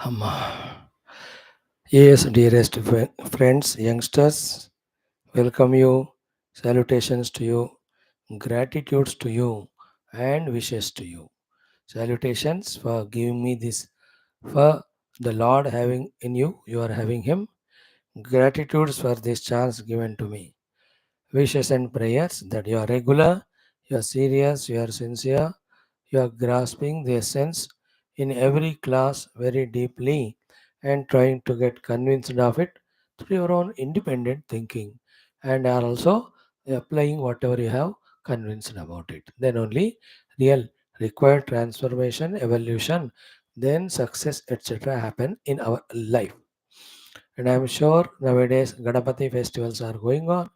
Amma. Yes, dearest friends, youngsters, welcome you, salutations to you, gratitudes to you, and wishes to you. Salutations for giving me this, for the Lord having in you, you are having Him. Gratitudes for this chance given to me. Wishes and prayers that you are regular, you are serious, you are sincere, you are grasping the essence in every class very deeply and trying to get convinced of it through your own independent thinking and are also applying whatever you have convinced about it. Then only real required transformation, evolution, then success, etc. happen in our life. And I am sure nowadays Ganapati festivals are going on.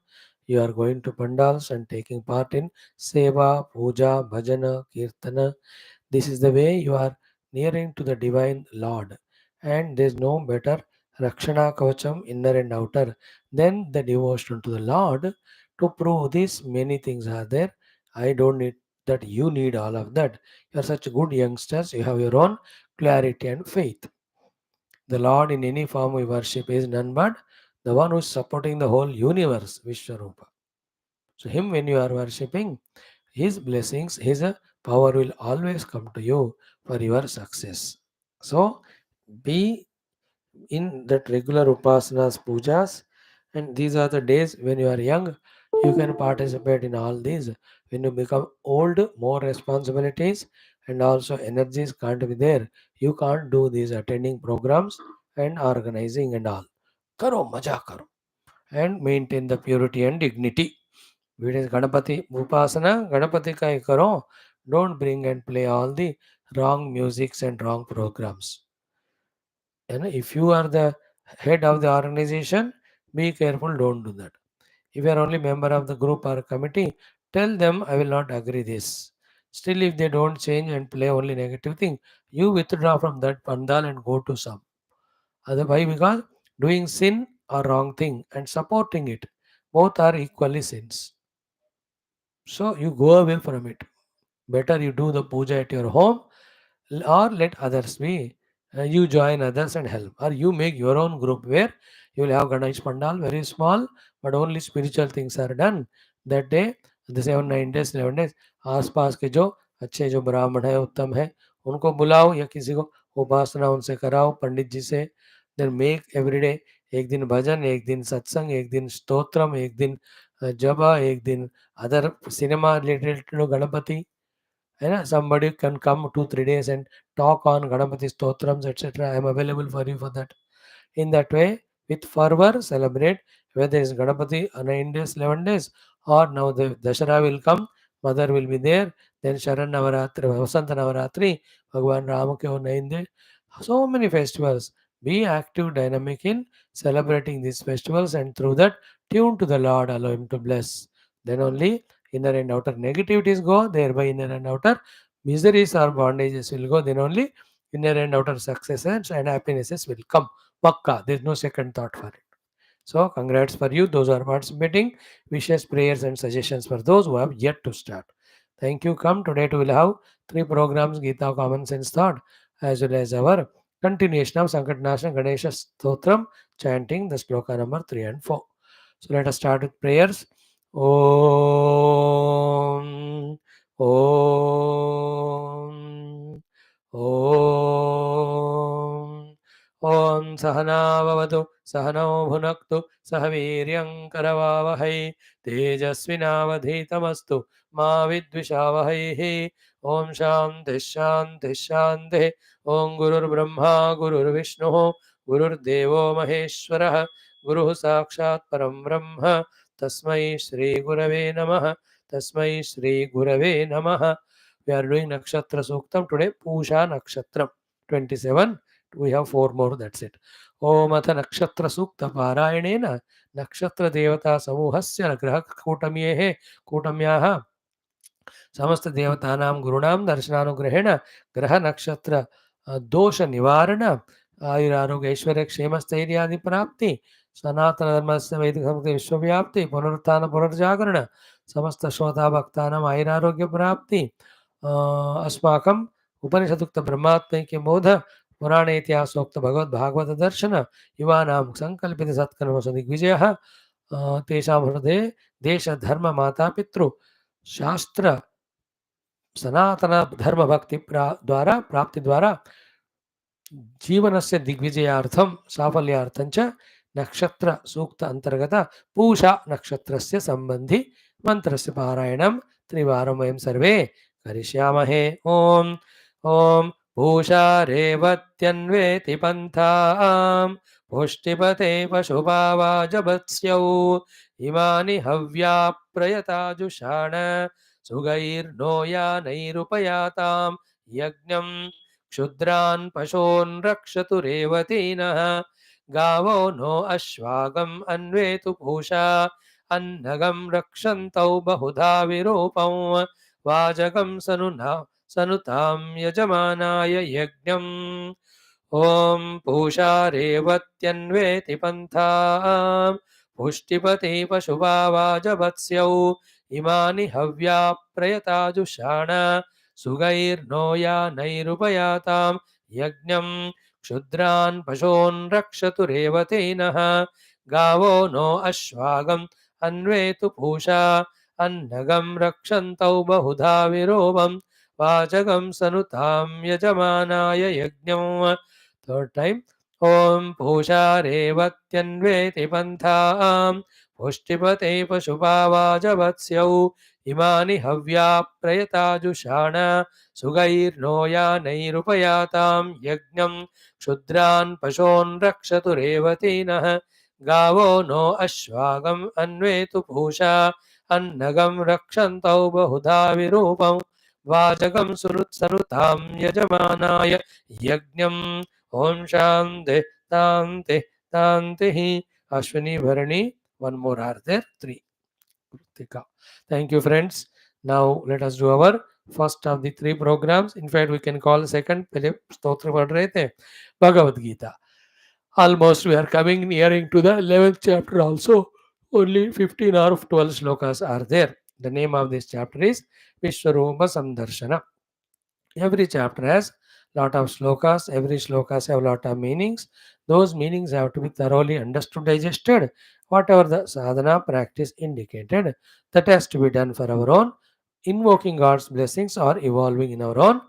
You are going to pandals and taking part in seva, puja, bhajana, kirtana. This is the way you are nearing to the divine Lord. And there is no better Rakshana Kavacham, inner and outer, than the devotion to the Lord. To prove this, many things are there. I don't need that. You need all of that. You are such good youngsters. You have your own clarity and faith. The Lord in any form we worship is none but the one who is supporting the whole universe, Vishwarupa. So, Him when you are worshipping, His blessings, His power will always come to you for your success. So, be in that regular upasanas, pujas, and these are the days when you are young, you can participate in all these. When you become old, more responsibilities and also energies can't be there. You can't do these attending programs and organizing and all. Karo, maja karo. And maintain the purity and dignity. It Ganapati Upasana, Ganapati Kai Karo. Don't bring and play all the wrong musics and wrong programs. And if you are the head of the organization, be careful, don't do that. If you are only member of the group or committee, tell them I will not agree this. Still, if they don't change and play only negative thing, you withdraw from that pandal and go to some. Otherwise, because doing sin or wrong thing and supporting it, both are equally sins. So you go away from it. Better you do the puja at your home or let others be. You join others and help. Or you make your own group where you will have Ganesh Pandal, very small, but only spiritual things are done. That day, the 7 9 days, 11 days, आस पास के जो अच्छे जो ब्राह्मण है उत्तम है उनको बुलाओ या किसी को उपासना उनसे कराओ पंडित जी से. देन मेक एवरी डे एक दिन भजन, एक दिन सत्संग, एक दिन स्तोत्रम, एक दिन जपा, एक दिन other cinema related Ganpati. Somebody can come 2 3 days and talk on Ganapati Stotrams, etc. I am available for you for that. In that way, with fervor, celebrate whether it's Ganapati 9 days, 11 days, or now the Dashara will come, Mother will be there, then Sharan Navaratri, Vasanta Navaratri, Bhagwan Rama ke 9 days. So many festivals. Be active, dynamic in celebrating these festivals, and through that, tune to the Lord, allow Him to bless. Then only inner and outer negativities go, thereby inner and outer miseries or bondages will go, then only inner and outer successes and happinesses will come. Vakka, there is no second thought for it. So, congrats for you, those who are participating. Wishes, prayers, and suggestions for those who have yet to start. Thank you. Come today, we will have 3 programs Geetha Common Sense Thought, as well as our continuation of Sankatanashana Ganesha Stotram, chanting the sloka number 3 and 4. So, let us start with prayers. Om, Om, Om. ॐ सहनाववतु सहनौ भुनक्तु सह वीर्यं करवावहै तेजस्विनावधीतमस्तु मा विद्विषावहैः ॐ शान्तिः शान्तिः शान्तिः ॐ गुरुर्ब्रह्मा गुरुर्विष्णुः गुरुर्देवो महेश्वरः गुरुः साक्षात् परं ब्रह्म तस्मै श्रीगुरवे नमः तस्मै श्रीगुरवे नमः. We are doing Nakshatra Suktam today, Pusha Nakshatram 27. We have 4 more, that's it. Om Atha Nakshatra Sukta Parayanena Nakshatra Devata Samuhasya Graha Kutamyaha समस्त देवतानां गुरुणां दर्शनानुग्रहेण ग्रह नक्षत्र दोष निवारण आयुरारोग्य ऐश्वर्य क्षेम स्थैर्यादि प्राप्ति सनातन धर्मस्य वैदिक संस्कृति विश्वव्याप्ति पुनरुत्थान पुनर्जागरण समस्त श्रोता भक्तानां आयुरारोग्य प्राप्ति अस्माकं उपनिषदुक्त ब्रह्मात्मैक्य बोध पुराणे इतिहासोक्त भगवद्भागवत दर्शन युवानां संकल्पित सत्कर्म दिग्विजयः तेषां हृदये देश धर्म माता पितृ शास्त्र सनातन धर्म भक्ति द्वारा प्राप्ति द्वारा जीवनस्य दिग्विजयार्थं साफल्यार्थं च नक्षत्र सूक्त अंतर्गत पूषा नक्षत्रस्य संबंधि मंत्रस्य पारायणं त्रिवारं वयं सर्वे करिष्यामहे। ओम ओम पूषा रेवत्यन्वेति पन्थां पुष्टिपते पशुपावाजवत्स्यौ इमानि हव्या प्रयताजुषाण सुगैर्नो यानैरुपयातां यज्ञं क्षुद्रान् पशून् रक्षतु रेवतीनः गावो नो अश्वागम् अन्वेतु पूषा अन्नगं रक्षन्तौ बहुधा विरूपं वाजगं सनुतां यजमानाय यज्ञम्। ॐ पूषा रेवत्यन्वेति पन्थां पुष्टिपते पशुपावाजवत्स्यौ इमानि हव्या प्रयताजुषाण सुगैर्नो यानैरुपयातां यज्ञं क्षुद्रान् पशून् रक्षतु रेवतीनः गावो नो अश्वागम् अन्वेतु पूषा अन्नगं रक्षन्तौ बहुधा विरोमं वाचगं सनुतां यजमानाय यज्ञम्। थर्ड टाइम ओम पूषा रेवत्यन्वेति पन्थां पुष्टिपते पशुपावाजवत्स्यौ इमानि हव्या प्रयताजुषाण सुगैर्नो यानैरुपयातां यज्ञं क्षुद्रान् पशून् रक्षतु रेवतीनः गावो नो अश्वागम् अन्वेतु पूषा अन्नगं रक्षन्तौ बहुधा विरूपं वाचकं सनुतां यजमानाय यज्ञम्। ओम शांति शांति शांति। अश्विनी भरणी one more are there, three Kritika. Thank you friends. Now let us do our first of the three programs. In fact we can call second पहले स्तोत्र पढ़ रहे थे Bhagavad Gita. Almost we are coming nearing to the 11th chapter also. Only 15 or 12 shlokas are there. The name of this chapter is Vishwarupa Samdarshana. Every chapter has lot of slokas. Every slokas have lot of meanings. Those meanings have to be thoroughly understood, digested. Whatever the sadhana practice indicated, that has to be done for our own invoking God's blessings or evolving in our own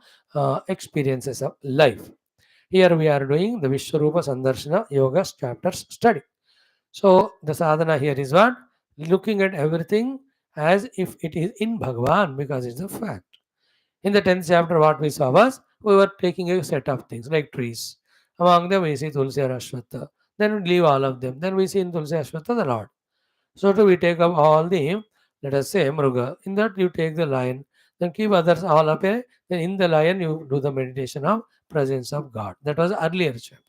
experiences of life. Here we are doing the Vishwarupa Sandarshana Yoga chapters study. So the sadhana here is what? Looking at everything as if it is in Bhagavan because it's a fact. In the 10th chapter, what we saw was we were taking a set of things like trees. Among them, we see Tulsi or Ashwatha. Then we leave all of them. Then we see in Tulsi Ashwatha the Lord. So do we take up all the, let us say, Mruga. In that, you take the lion. Then keep others all up. Then in the lion, you do the meditation of presence of God. That was earlier chapter.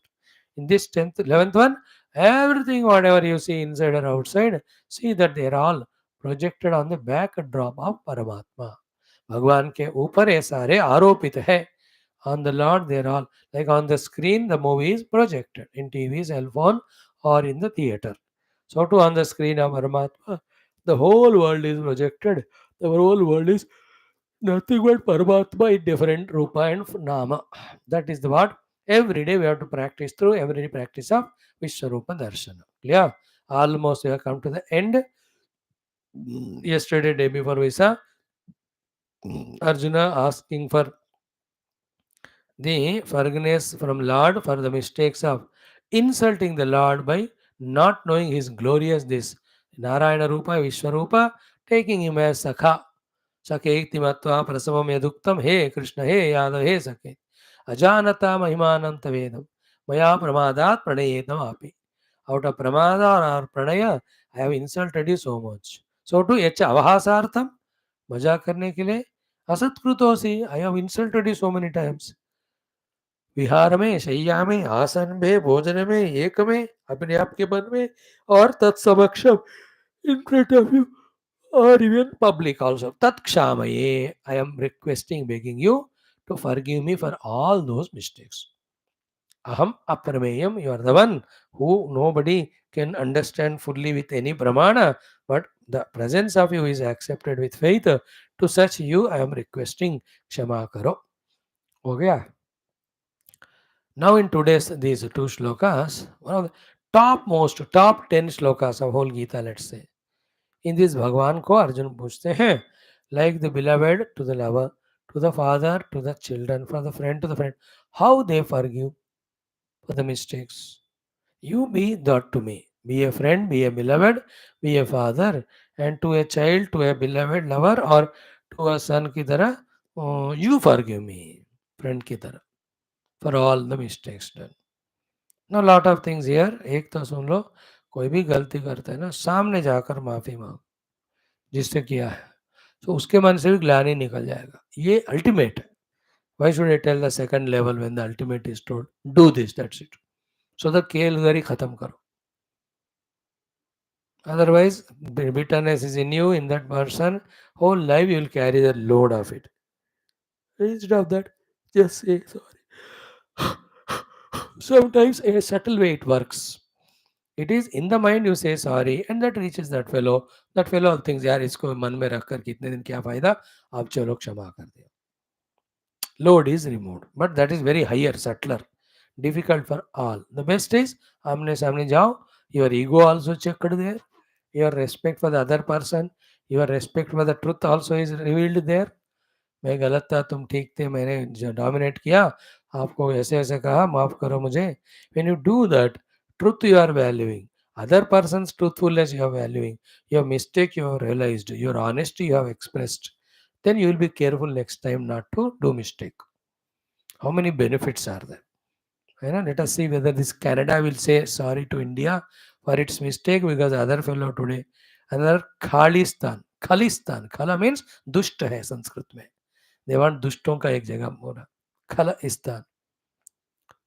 In this 10th, 11th one, everything, whatever you see inside or outside, see that they are all projected on the backdrop of Paramatma. भगवान के ऊपर ये सारे आरोपित है. On the Lord they are all like on the screen. The movie is projected in TV, cell phone, or in the theater. So too on the screen of Paramatma, the whole world is projected. The whole world is nothing but Paramatma in different Rupa and Nama. That is the what every day we have to practice through every practice of Vishwarupa Darshana. Clear? Almost we have come to the end. Yesterday, day before we saw Arjuna asking for the forgiveness from Lord for the mistakes of insulting the Lord by not knowing his glorious this. Narayana Rupa, Vishwarupa, taking him as Sakha. Saketi Matva Prasamam Yaduktam, He Krishna, He Yadav, He Sakhe. Ajanata Mahimananta Vedam. Maya Pramadat Pranayetam Api. Out of Pramada or Pranaya, I have insulted you so much. So to Yacha Avahasartham, मजाक करने के लिए असत्कृतोसी, I have insulted you so many times. विहार में, शैया में, आसन में, भोजन में, एक में, अपने आप के मन में और तत्समक्षम in front of you or even public also. Tat Kshamaye. I am requesting, begging you to forgive me for all those mistakes. Aham Aprameyam. You are the one who nobody can understand fully with any pramana, but the presence of you is accepted with faith. To such you, I am requesting Kshama Karo. हो गया. Now in today's these two shlokas, one of the top 10 shlokas of whole Gita, let's say. In this Bhagwan को अर्जुन पूछते हैं, like the beloved to the lover, to the father to the children, from the friend to the friend, how they forgive for the mistakes. You be that to me. Be a friend, be a beloved, be a father, and to a child, to a beloved lover, or to a son की तरह, you forgive me, friend की तरह, for all the mistakes done. Now lot of things here. एक तो सुन लो, कोई भी गलती करता है ना, सामने जाकर माफी मांग जिससे किया है, तो उसके मन से भी ग्लानि निकल जाएगा. ये अल्टीमेट है. Why should I tell the second level when the ultimate is told? Do this, that's it. So the केलगरी खत्म करो. Otherwise, bitterness is in you, in that person, whole life you will carry the load of it. Instead of that, just say sorry. Sometimes in a subtle way it works. It is in the mind you say sorry and that reaches that fellow. That fellow thinks यार इसको मन में रख कर कितने दिन क्या फायदा, अब चलो क्षमा कर दे. Load is removed. But that is very higher, subtler, difficult for all. The best is आमने सामने जाओ. Your ego also checked there. Your respect for the other person. Your respect for the truth also is revealed there. मैं गलत था, तुम ठीक थे, मैंने डोमिनेट किया, आपको ऐसे ऐसे कहा, माफ करो मुझे. When you do that, truth you are valuing, other person's truthfulness you are valuing, your mistake you have realized, your honesty you have expressed, then you will be careful next time not to do mistake. How many benefits are there? You know, let us see whether this Canada will say sorry to India for its mistake, because other fellow today, another Khalistan, Khala means दुष्ट है संस्कृत में. They want दुष्टों का एक जगह बोला. Khalistan.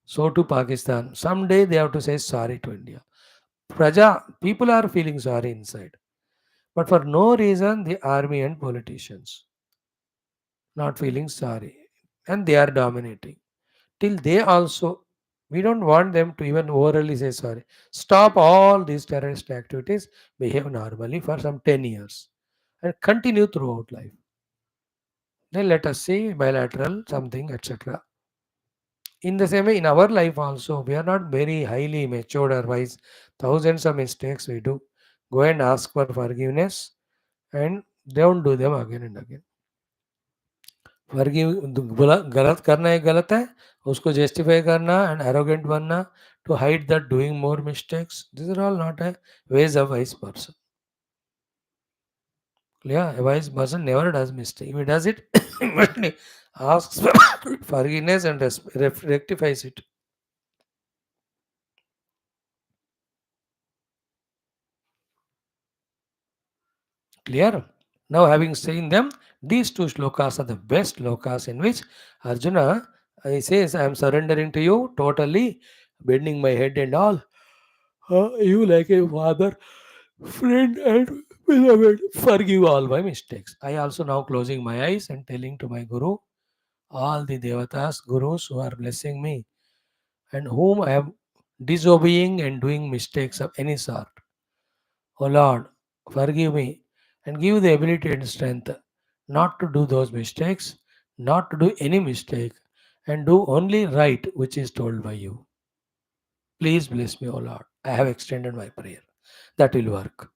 So to Pakistan. Someday they have to say sorry to India. People are feeling sorry inside. But for no reason, the army and politicians not feeling sorry. And they are dominating. Till they also, we don't want them to even orally say sorry. Stop all these terrorist activities, behave normally for some 10 years and continue throughout life. Then let us see bilateral something, etc. In the same way, in our life also, we are not very highly matured or wise. Thousands of mistakes we do. Go and ask for forgiveness and don't do them again and again. Forgive, गलत करना एक गलत है, उसको justify करना and arrogant बनना to hide that doing more mistakes. These are all not a ways of wise person. Yeah, a wise person never does mistake. If he does it, he asks for forgiveness and rectifies it. Clear? Now, having seen them, these two shlokas are the best shlokas in which Arjuna he says, I am surrendering to you totally, bending my head and all. You like a father, friend, and beloved, forgive all my mistakes. I also now closing my eyes and telling to my Guru, all the Devatas, Gurus who are blessing me, and whom I am disobeying and doing mistakes of any sort. O Lord, forgive me and give the ability and strength not to do those mistakes, not to do any mistake, and do only right which is told by you. Please bless me, O Lord. I have extended my prayer. That will work.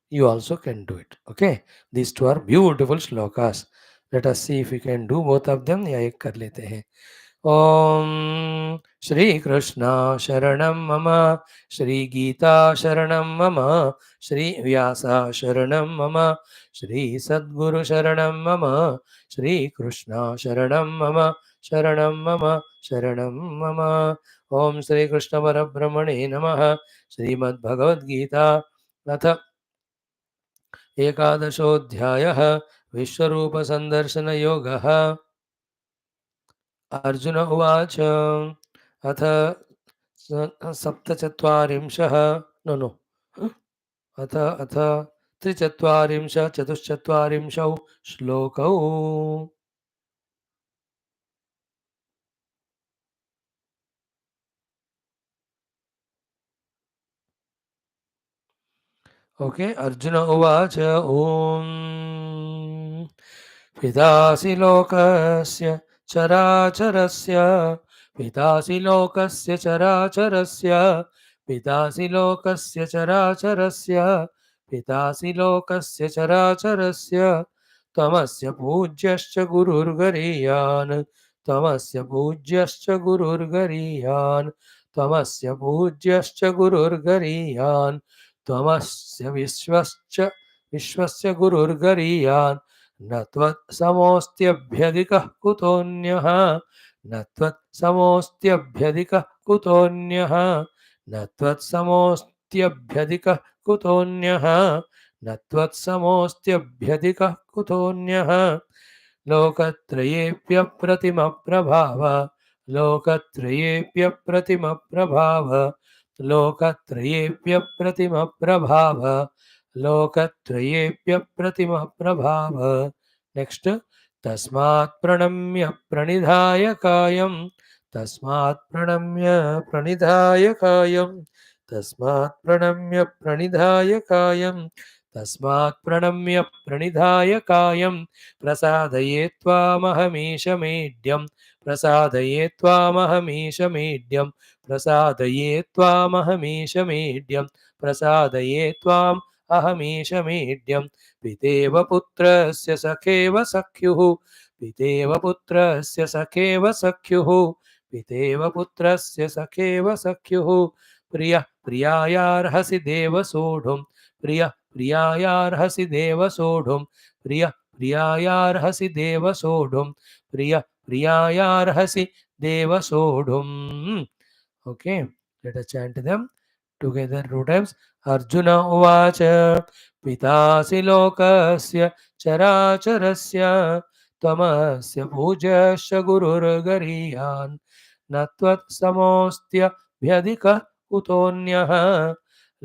You also can do it. Okay. These two are beautiful shlokas. Let us see if we can do both of them. या एक कर लेते हैं. ॐ श्रीकृष्ण शरणं मम, श्रीगीता शरणं मम, श्रीव्यास शरणं मम, श्रीसद्गुरु शरणं मम, श्रीकृष्ण शरणं मम, शरणं मम, शरणं मम. ॐ श्रीकृष्णपरब्रह्मणे नमः. श्रीमद्भगवद्गीता अथ एकादशोऽध्यायः विश्वरूपसन्दर्शनयोगः. अर्जुन उवाच अथ सप्तचत्वारिंशः नो नो अथ चतुश्चत्वारिंशौ श्लोकौ. ओके. अर्जुन उवाच ॐ पितासि लोकस्य चराचरस्य पितासि लोकस्य चराचरस्य पितासि लोकस्य चराचरस्य पितासि लोकस्य चराचरस्य त्वमस्य पूज्यश्च गुरुर्गरीयान् त्वमस्य पूज्यश्च गुरुर्गरीयान् त्वमस्य पूज्यश्च गुरुर्गरीयान् त्वमस्य विश्वस्य गुरुर्गरीयान् न त्वत्समोऽस्त्यभ्यधिकः कुतोऽन्यः न त्वत्समोऽस्त्यभ्यधिकः कुतोऽन्यः न त्वत्समोऽस्त्यभ्यधिकः कुतोऽन्यः न त्वत्समोऽस्त्यभ्यधिकः कुतोऽन्यः लोकत्रयेऽप्यप्रतिमप्रभाव लोकत्रयेऽप्यप्रतिमप्रभाव लोकत्रयेऽप्यप्रतिमप्रभाव लोकत्रयेऽप्यप्रतिमप्रभाव नेक्स्ट तस्मात् प्रणम्य प्रणिधाय कायं तस्मात् प्रणम्य प्रणिधाय कायं तस्मात् प्रणम्य प्रणिधाय कायं तस्मात् प्रणम्य प्रणिधाय कायं प्रसादये त्वामहमीशमेड्यं प्रसादये त्वामहमीशमेड्यं प्रसादये त्वामहमीशमेड्यं प्रसादये त्वाम् अहमीशमेड्यं पितेव पुत्रस्य सखेव सख्युः पितेव पुत्रस्य सखेव सख्युः पितेव पुत्रस्य सखेव सख्युः प्रियः प्रियायार्हसि देव सोढुं प्रियः प्रियायार्हसि देव सोढुं प्रियः प्रियायार्हसि देव सोढुं प्रियः प्रियायार्हसि देव सोढुम् okay let us chant them together two times arjuna uvacha pitasi lokasya चराचरस्य त्वमस्य पूज्यश्च गुरुर्गरीयान् न त्वत्समोऽस्त्यभ्यधिकः कुतोऽन्यः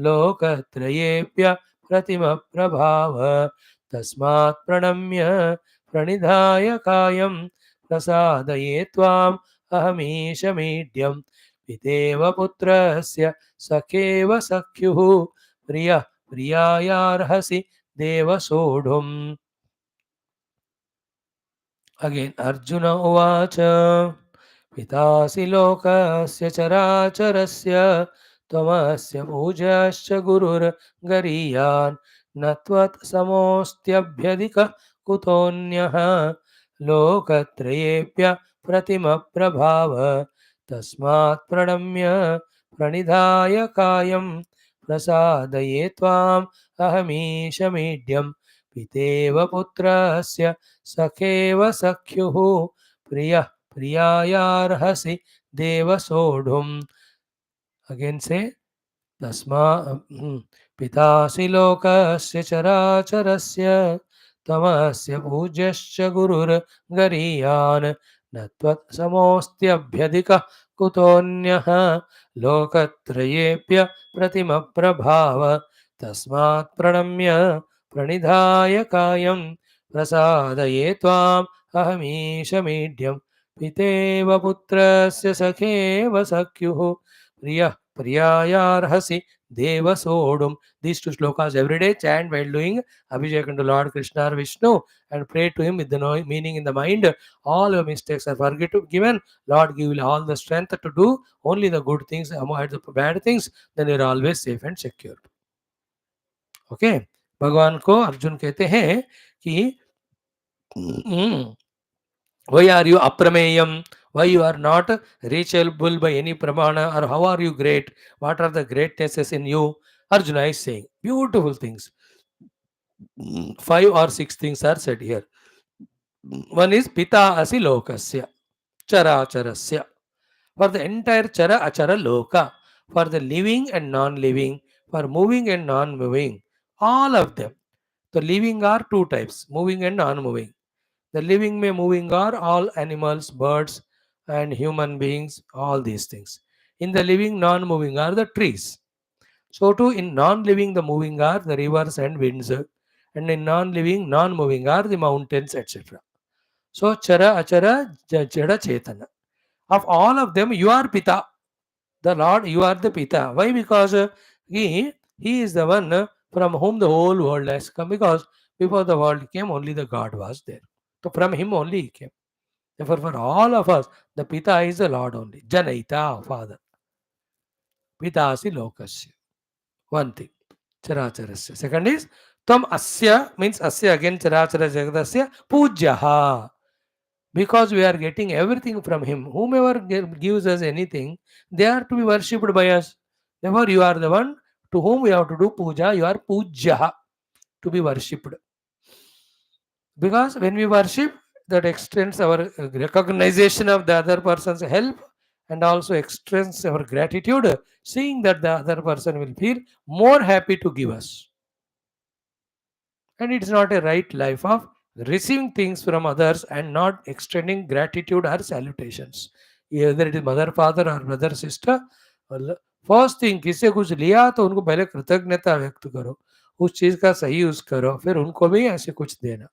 लोकत्रयेऽप्य प्रतिमप्रभाव तस्मात् प्रणम्य प्रणिधाय कायं प्रसादये त्वाम् अहमीशमीड्यं पितेव पुत्रस्य सखेव सख्युः प्रियः प्रियायार्हसि देव सोढुम् अगेन अर्जुन उवाच पितासि लोकस्य चराचरस्य त्वमस्य पूज्यश्च गुरुर्गरीयान् न त्वत्समोऽस्त्यभ्यधिकः कुतोऽन्यः लोकत्रयेऽप्य प्रतिमप्रभाव तस्मात् प्रणम्य प्रणिधाय कायं प्रसादये त्वाम् अहमीशमीड्यं पितेव पुत्रस्य सखेव सख्युः प्रियः प्रियायार्हसि देव सोढुम् अगेन से तस्मा पितासि लोकस्य चराचरस्य त्वमस्य पूज्यश्च गुरुर्गरीयान् न त्वत्समोऽस्त्यभ्यधिकः कुतोऽन्यः लोकत्रयेऽप्य प्रतिमप्रभाव तस्मात् प्रणम्य प्रणिधाय कायं प्रसादये त्वाम् अहमीशमीड्यं पितेव पुत्रस्य सखेव सख्युः प्रियः प्रियायार्हसि देव सोढुम्. These two slokas every day chant while doing Abhishekam to Lord Krishna or Vishnu and pray to him with the meaning in the mind. All your mistakes are forgiven. Lord give you all the strength to do only the good things, avoid the bad things, then you are always safe and secure. Okay? भगवान को अर्जुन कहते हैं कि why are you aprameyam? Why you are not reachable by any pramana? Or how are you great? What are the greatnesses in you? Arjuna is saying beautiful things. 5 or 6 things are said here. One is Pita Asi Lokasya, Chara Charasya. For the entire Chara Achara Loka, for the living and non-living, for moving and non-moving, all of them. The living are two types, moving and non-moving. The living may moving are all animals, birds, and human beings, all these things. In the living, non-moving are the trees. So too in non-living, the moving are the rivers and winds, and in non-living, non-moving are the mountains, etc. So Chara, Achara, Jada, Chetana. Of all of them, you are Pita. The Lord, you are the Pita. Why? Because He is the one from whom the whole world has come. Because before the world came, only the God was there. So from Him only He came. Therefore, for all of us, the Pita is the Lord only. Janita, Father. Pitasi Lokasya. One thing. Characharasya. Second is Tam Asya means Asya again Charachara Jagadasya Pujaha. Because we are getting everything from him. Whomever gives us anything, they are to be worshipped by us. Therefore, you are the one to whom we have to do puja. You are pujaha, to be worshipped. Because when we worship, that extends our recognition of the other person's help and also extends our gratitude, seeing that the other person will feel more happy to give us. And it's not a right life of receiving things from others and not extending gratitude or salutations. Either it is mother, father or brother, sister. First thing किसी से कुछ लिया तो उनको पहले कृतज्ञता व्यक्त करो, उस चीज का सही यूज करो, फिर उनको भी ऐसे कुछ देना.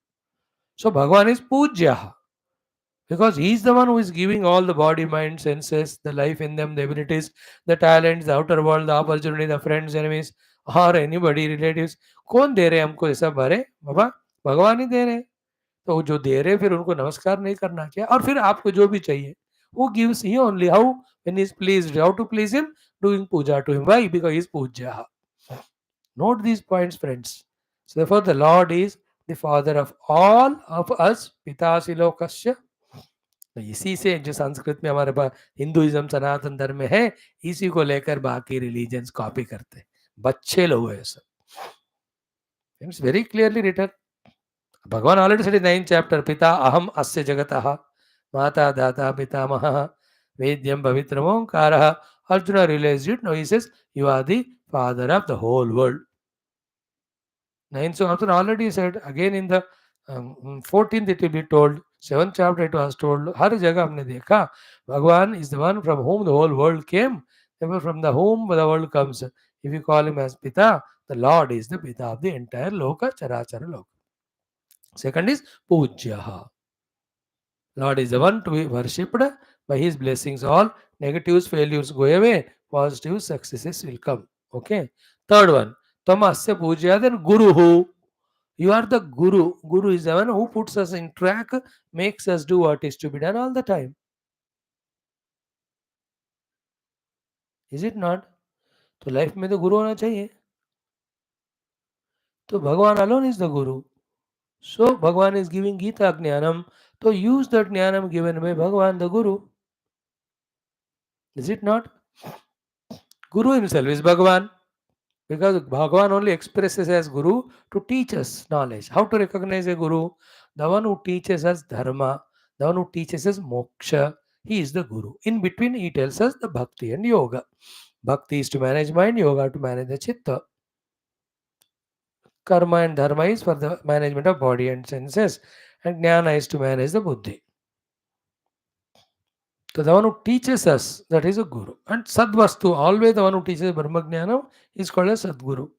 So Bhagavan is Pujya because he is the one who is giving all the body, mind, senses, the life in them, the abilities, the talents, the outer world, the opportunity, the friends, enemies, or anybody, relatives. कौन दे रहे हैं हमको ये सब? भरे बाबा भगवान ही दे रहे हैं. तो जो दे रहे फिर उनको नमस्कार नहीं करना क्या? और फिर आपको जो भी चाहिए who gives he only how when he is pleased, how to please him, doing puja to him. Why? Because he is Pujya. Note these points, friends. So therefore the Lord is the father of all of us. Pitasi Lokasya. तो इसी से जो संस्कृत में हमारे पास Hinduism सनातन धर्म में है, इसी को लेकर बाकी रिलीजन्स कॉपी करते हैं. बच्चे लोग है सब. It's very clearly written. Bhagwan already said in 9th chapter, पिता अहम अस्य जगतः, माता दाता पितामहः, वेद्यम पवित्रम ओंकारः. Arjuna realized it. Now he says, you are the father of the whole world. 9th chapter already said. Again in the 14th it will be told. 7th chapter it was told. हर जगह हमने देखा भगवान is the one from whom the whole world came. Therefore from the whom the world comes. If you call him as Pita, the Lord is the Pita of the entire Loka, Charachara Loka. Second is Pujyaha. Lord is the one to be worshipped. By his blessings all negatives, failures go away. Positive successes will come. Okay. Third one. Tamasya Pujya, then Guru who? You are the Guru. Guru is the one who puts us in track, makes us do what is to be done all the time. Is it not? तो life में तो गुरु होना चाहिए. तो भगवान alone is the Guru. So Bhagavan is giving Geetha Jnanam. So use that Jnanam given by Bhagavan the Guru. Is it not? Guru himself is Bhagavan. Because Bhagavan only expresses as Guru to teach us knowledge. How to recognize a Guru? The one who teaches us Dharma, the one who teaches us Moksha, he is the Guru. In between, he tells us the Bhakti and Yoga. Bhakti is to manage mind, Yoga to manage the Chitta. Karma and Dharma is for the management of body and senses, and Jnana is to manage the Buddhi. So the one who teaches us, that is a Guru. And Sadvastu, always the one who teaches Brahma Jnana is called as Sadguru.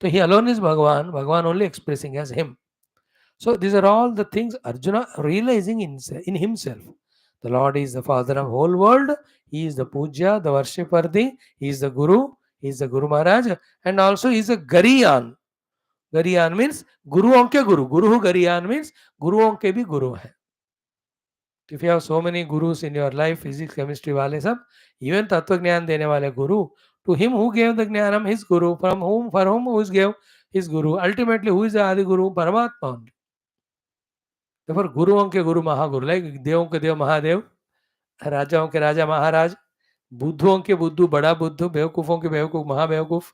So he alone is Bhagavan, Bhagavan only expressing as him. So these are all the things Arjuna realizing in himself. The Lord is the father of whole world. He is the Puja, the worshipworthy. He is the Guru. He is the Guru Maharaj. And also he is a Gariyan. Gariyan means Guruon ke Guru. Guru Gariyan means Guruon ke bhi Guru hai. If you have so many gurus in your life, physics, chemistry wale sab, even Tattva Jnana dene wale Guru, to him who gave the Jnanam, his Guru, for whom who is gave his Guru. Ultimately, who is the Adi Guru? Paramatma only. Therefore, Guruon ke Guru Mahaguru, like Devon ke Dev Mahadev, राजाओं के राजा महाराज, बुद्धुओं के बुद्धू बड़ा बुद्धू, बेवकूफों के बेवकूफ महाबेवकूफ,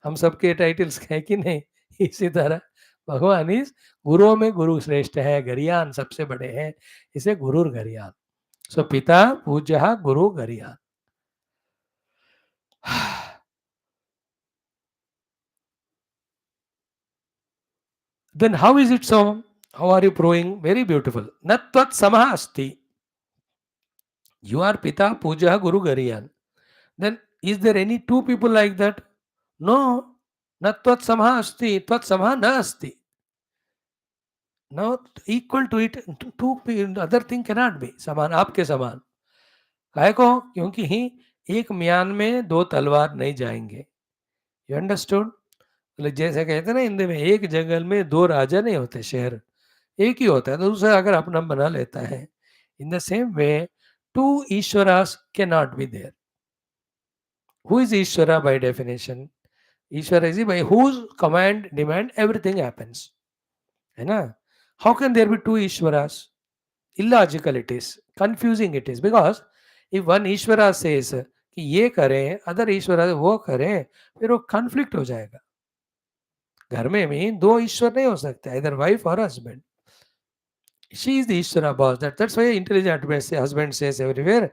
हम सबके टाइटल्स है कि नहीं? इसी तरह भगवान इस गुरुओं में गुरु श्रेष्ठ है, गरियान सबसे बड़े हैं, इसे गुरुर गरियान. सो पिता पूज्य गुरु गरियान. Then how is it so? How are you proving? Very beautiful. Natvat samah asti. You are Pita, Puja, Guru, Gariyan. Then is there any two people like that? No. Natvat samha asti, tvat samha na asti. Now equal to it, two other thing cannot be. समान आपके समान. काहे को? क्योंकि ही एक म्यान में दो तलवार नहीं जाएंगे. You understood? जैसे कहते हैं ना हिंदी में, एक जंगल में दो राजा नहीं होते, शेर एक ही होता है. तो दूसरा अगर अपना बना लेता है, In the same way, two Ishwaras cannot be there. Who is Ishwara by definition? Ishwara is by whose command, demand, everything happens. है ना? How can there be two Ishwaras? Illogical it is. Confusing it is. Because if one Ishwara says कि ये करें, other ईश्वरा वो करें, फिर वो कन्फ्लिक्ट हो जाएगा. घर में भी दो ईश्वर नहीं हो सकते, either wife or husband. She is the Ishvara boss. That's why intelligent husband says everywhere,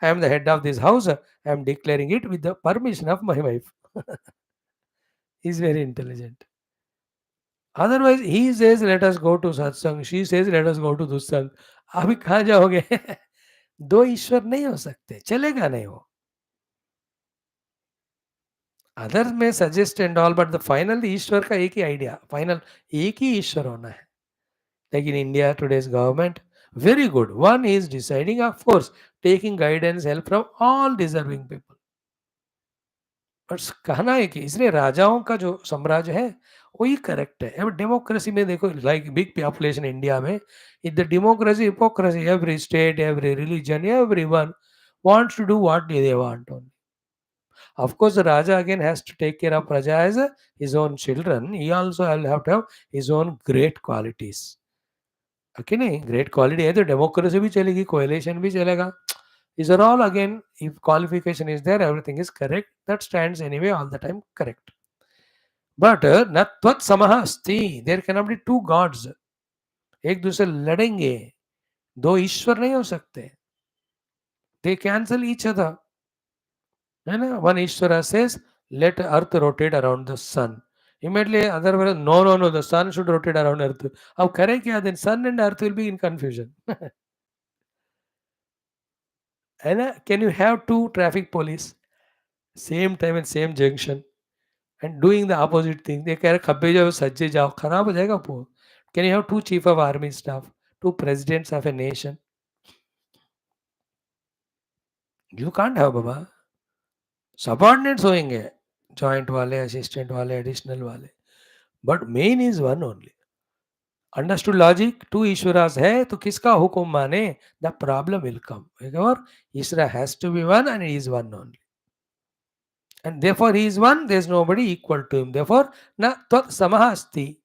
I am the head of this house. I am declaring it with the permission of my wife. He's very intelligent. Otherwise, he says, let us go to satsang. She says, let us go to dussang. अभी कहाँ जाओगे? दो ईश्वर नहीं हो सकते, चलेगा नहीं वो. Other may suggest and all, but the final ईश्वर का एक ही आइडिया, फाइनल एक ही ईश्वर होना है. Like in India, today's government, very good. One is deciding, of course, taking guidance, help from all deserving people. But कहना है कि इसलिए राजाओं का जो साम्राज्य है वही करेक्ट है. अब डेमोक्रेसी में देखो, लाइक बिग पॉपुलेशन इंडिया में, in the democracy hypocrisy, every state, every religion, every one wants to do what they want only. Of course, the Raja again has to take care of Praja as his own children. He also will have to have his own great qualities. Okay नहीं, great quality है तो democracy भी चलेगी, coalition भी चलेगा. These are all again, if qualification is there, everything is correct. That stands anyway all the time correct. But न त्वत् समः अस्ति, there cannot be two gods. एक दूसरे लड़ेंगे, दो ईश्वर नहीं हो सकते. They cancel each other. है ना? One Ishvara says, let earth rotate around the sun. Immediately other one, no, the sun should rotate around earth. अब करें क्या? Then sun and earth will be in confusion. है ना? Can you have two traffic police same time and same junction and doing the opposite thing? they कह रहे खब्बे जाओ सज्जे जाओ, खराब हो जाएगा वो. Can you have two chief of army staff, two presidents of a nation? You can't have Baba. Subordinates होंगे, joint वाले, assistant वाले, additional वाले, but main is one only. Understood logic. Two ईश्वरास है तो किसका हुक्म माने? The problem will come. और Ishwara has to be one and he is one only. And therefore he is one, there is nobody equal to him. Therefore, na tat samaha asti.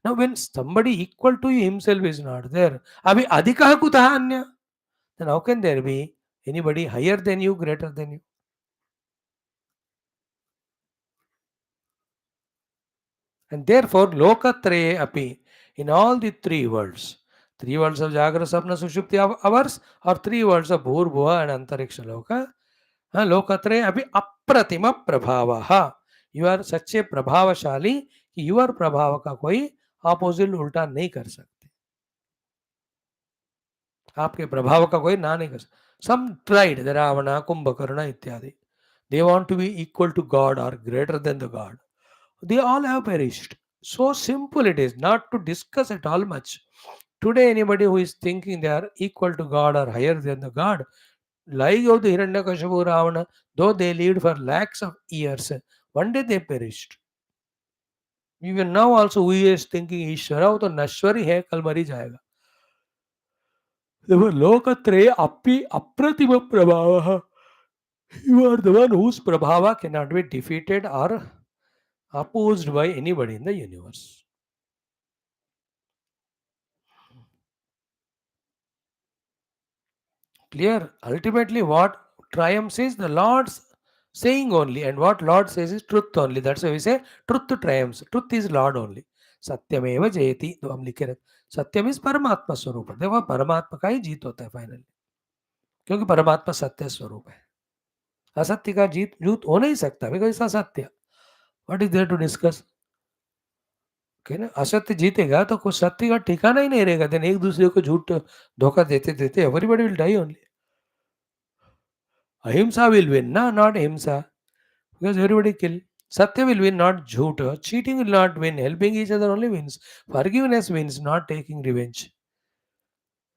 Now when somebody equal to you himself is not there, abhi adhikaha kutaha anya, then how can there be anybody higher than you, greater than you? And therefore, lokatraye api, in all the three worlds of Jagra, Sapna, Sushupti hours, or three worlds of Bhur, Bhuva and Antariksha Loka, लोकत्रय अभी अप्रतिम प्रभाव. You are सच्चे प्रभावशाली कि your प्रभाव का कोई opposite उल्टा नहीं कर सकते. आपके प्रभाव का कोई ना नहीं कर सकते. सम ट्राइड, द रावण, कुंभकर्ण इत्यादि, they want to be equal to God or greater than the God. They all have perished. So simple it is, not to discuss at all much. Today, anybody who is thinking they are equal to God or higher than the God, like of the Hiranyakashipu, Ravana, though they lived for lakhs of years, one day they perished. Even now also we is thinking ईश्वरा वो तो नश्वर ही है, कल मर ही जाएगा. देखो लोकत्रय अपि अप्रतिम प्रभावः. You are the one whose prabhava cannot be defeated or opposed by anybody in the universe. Clear? Ultimately, what triumphs is the Lord's saying only, and what Lord says is truth only. That's why we say truth triumphs. Truth is Lord only. सत्यमेव जयति, तो हम लिखे रहते. सत्यम is परमात्मा स्वरूप. देखो परमात्मा का ही जीत होता है फाइनली, क्योंकि परमात्मा सत्य स्वरूप है. असत्य का जीत झूठ हो नहीं सकता, बिकॉज इट्स असत्य. What is there to discuss? Okay ना, असत्य जीतेगा तो कुछ सत्य का ठिकाना ही नहीं रहेगा. देन एक दूसरे को झूठ धोखा देते देते एवरीबॉडी विल डाई ओनली. अहिंसा विल विन ना, नॉट हिंसा, because everybody kill. Satya will win, not jhoot. Cheating will not win. Helping each other only wins. Forgiveness wins, not taking revenge.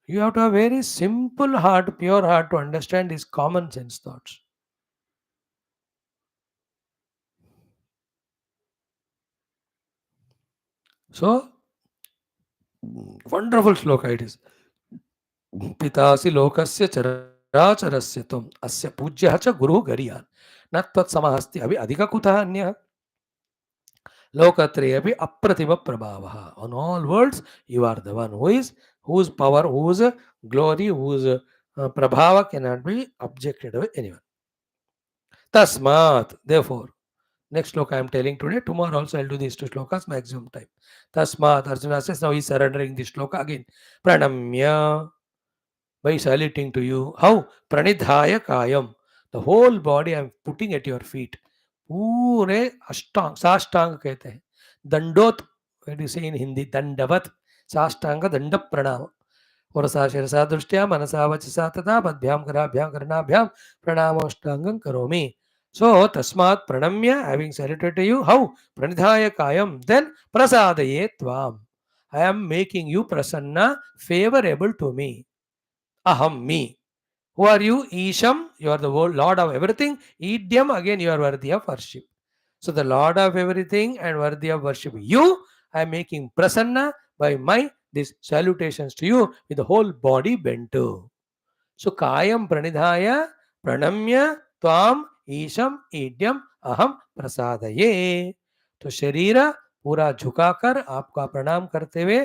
You have to have very simple heart, pure heart to understand these common sense thoughts. So, wonderful sloka it is. पितासि लोकस्य चराचरस्य त्वम् अस्य पूज्यः च गुरुः गरीयान् न त्वत्समः अस्ति अधिकः कुतः अन्यः लोकत्रये अप्रतिम प्रभावः on all worlds you are the one who is whose power whose glory whose prabhava cannot be objected by anyone tasmat therefore next sloka I am telling today tomorrow also I'll do these two slokas maximum time tasmat Arjuna says now he is surrendering this sloka again pranamya by saluting to you. How? Pranidhaya kayam. The whole body I am putting at your feet. पूरे अष्टांग साष्टांग कहते हैं दंडोत what you से इन हिंदी दंडवत साष्टांग दंड प्रणाम और सा शिरसा दृष्टिया मनसा वचसा तथा पद्भ्याम कराभ्याम करणाभ्याम प्रणामोष्टांगं करोमि so tasmat pranamya having saluted to you how pranidhaya kayam then prasadaye tvam I am making you prasanna favorable to me aham me. Who are you? Isham, you are the Lord of everything. Idyam, again you are worthy of worship. So the Lord of everything and worthy of worship. You, I am making prasanna by my these salutations to you with the whole body bent to. So kayam pranidhaya pranamya tvam ईशम ईड्यम अहम प्रसादये तो शरीर पूरा झुकाकर आपका प्रणाम करते हुए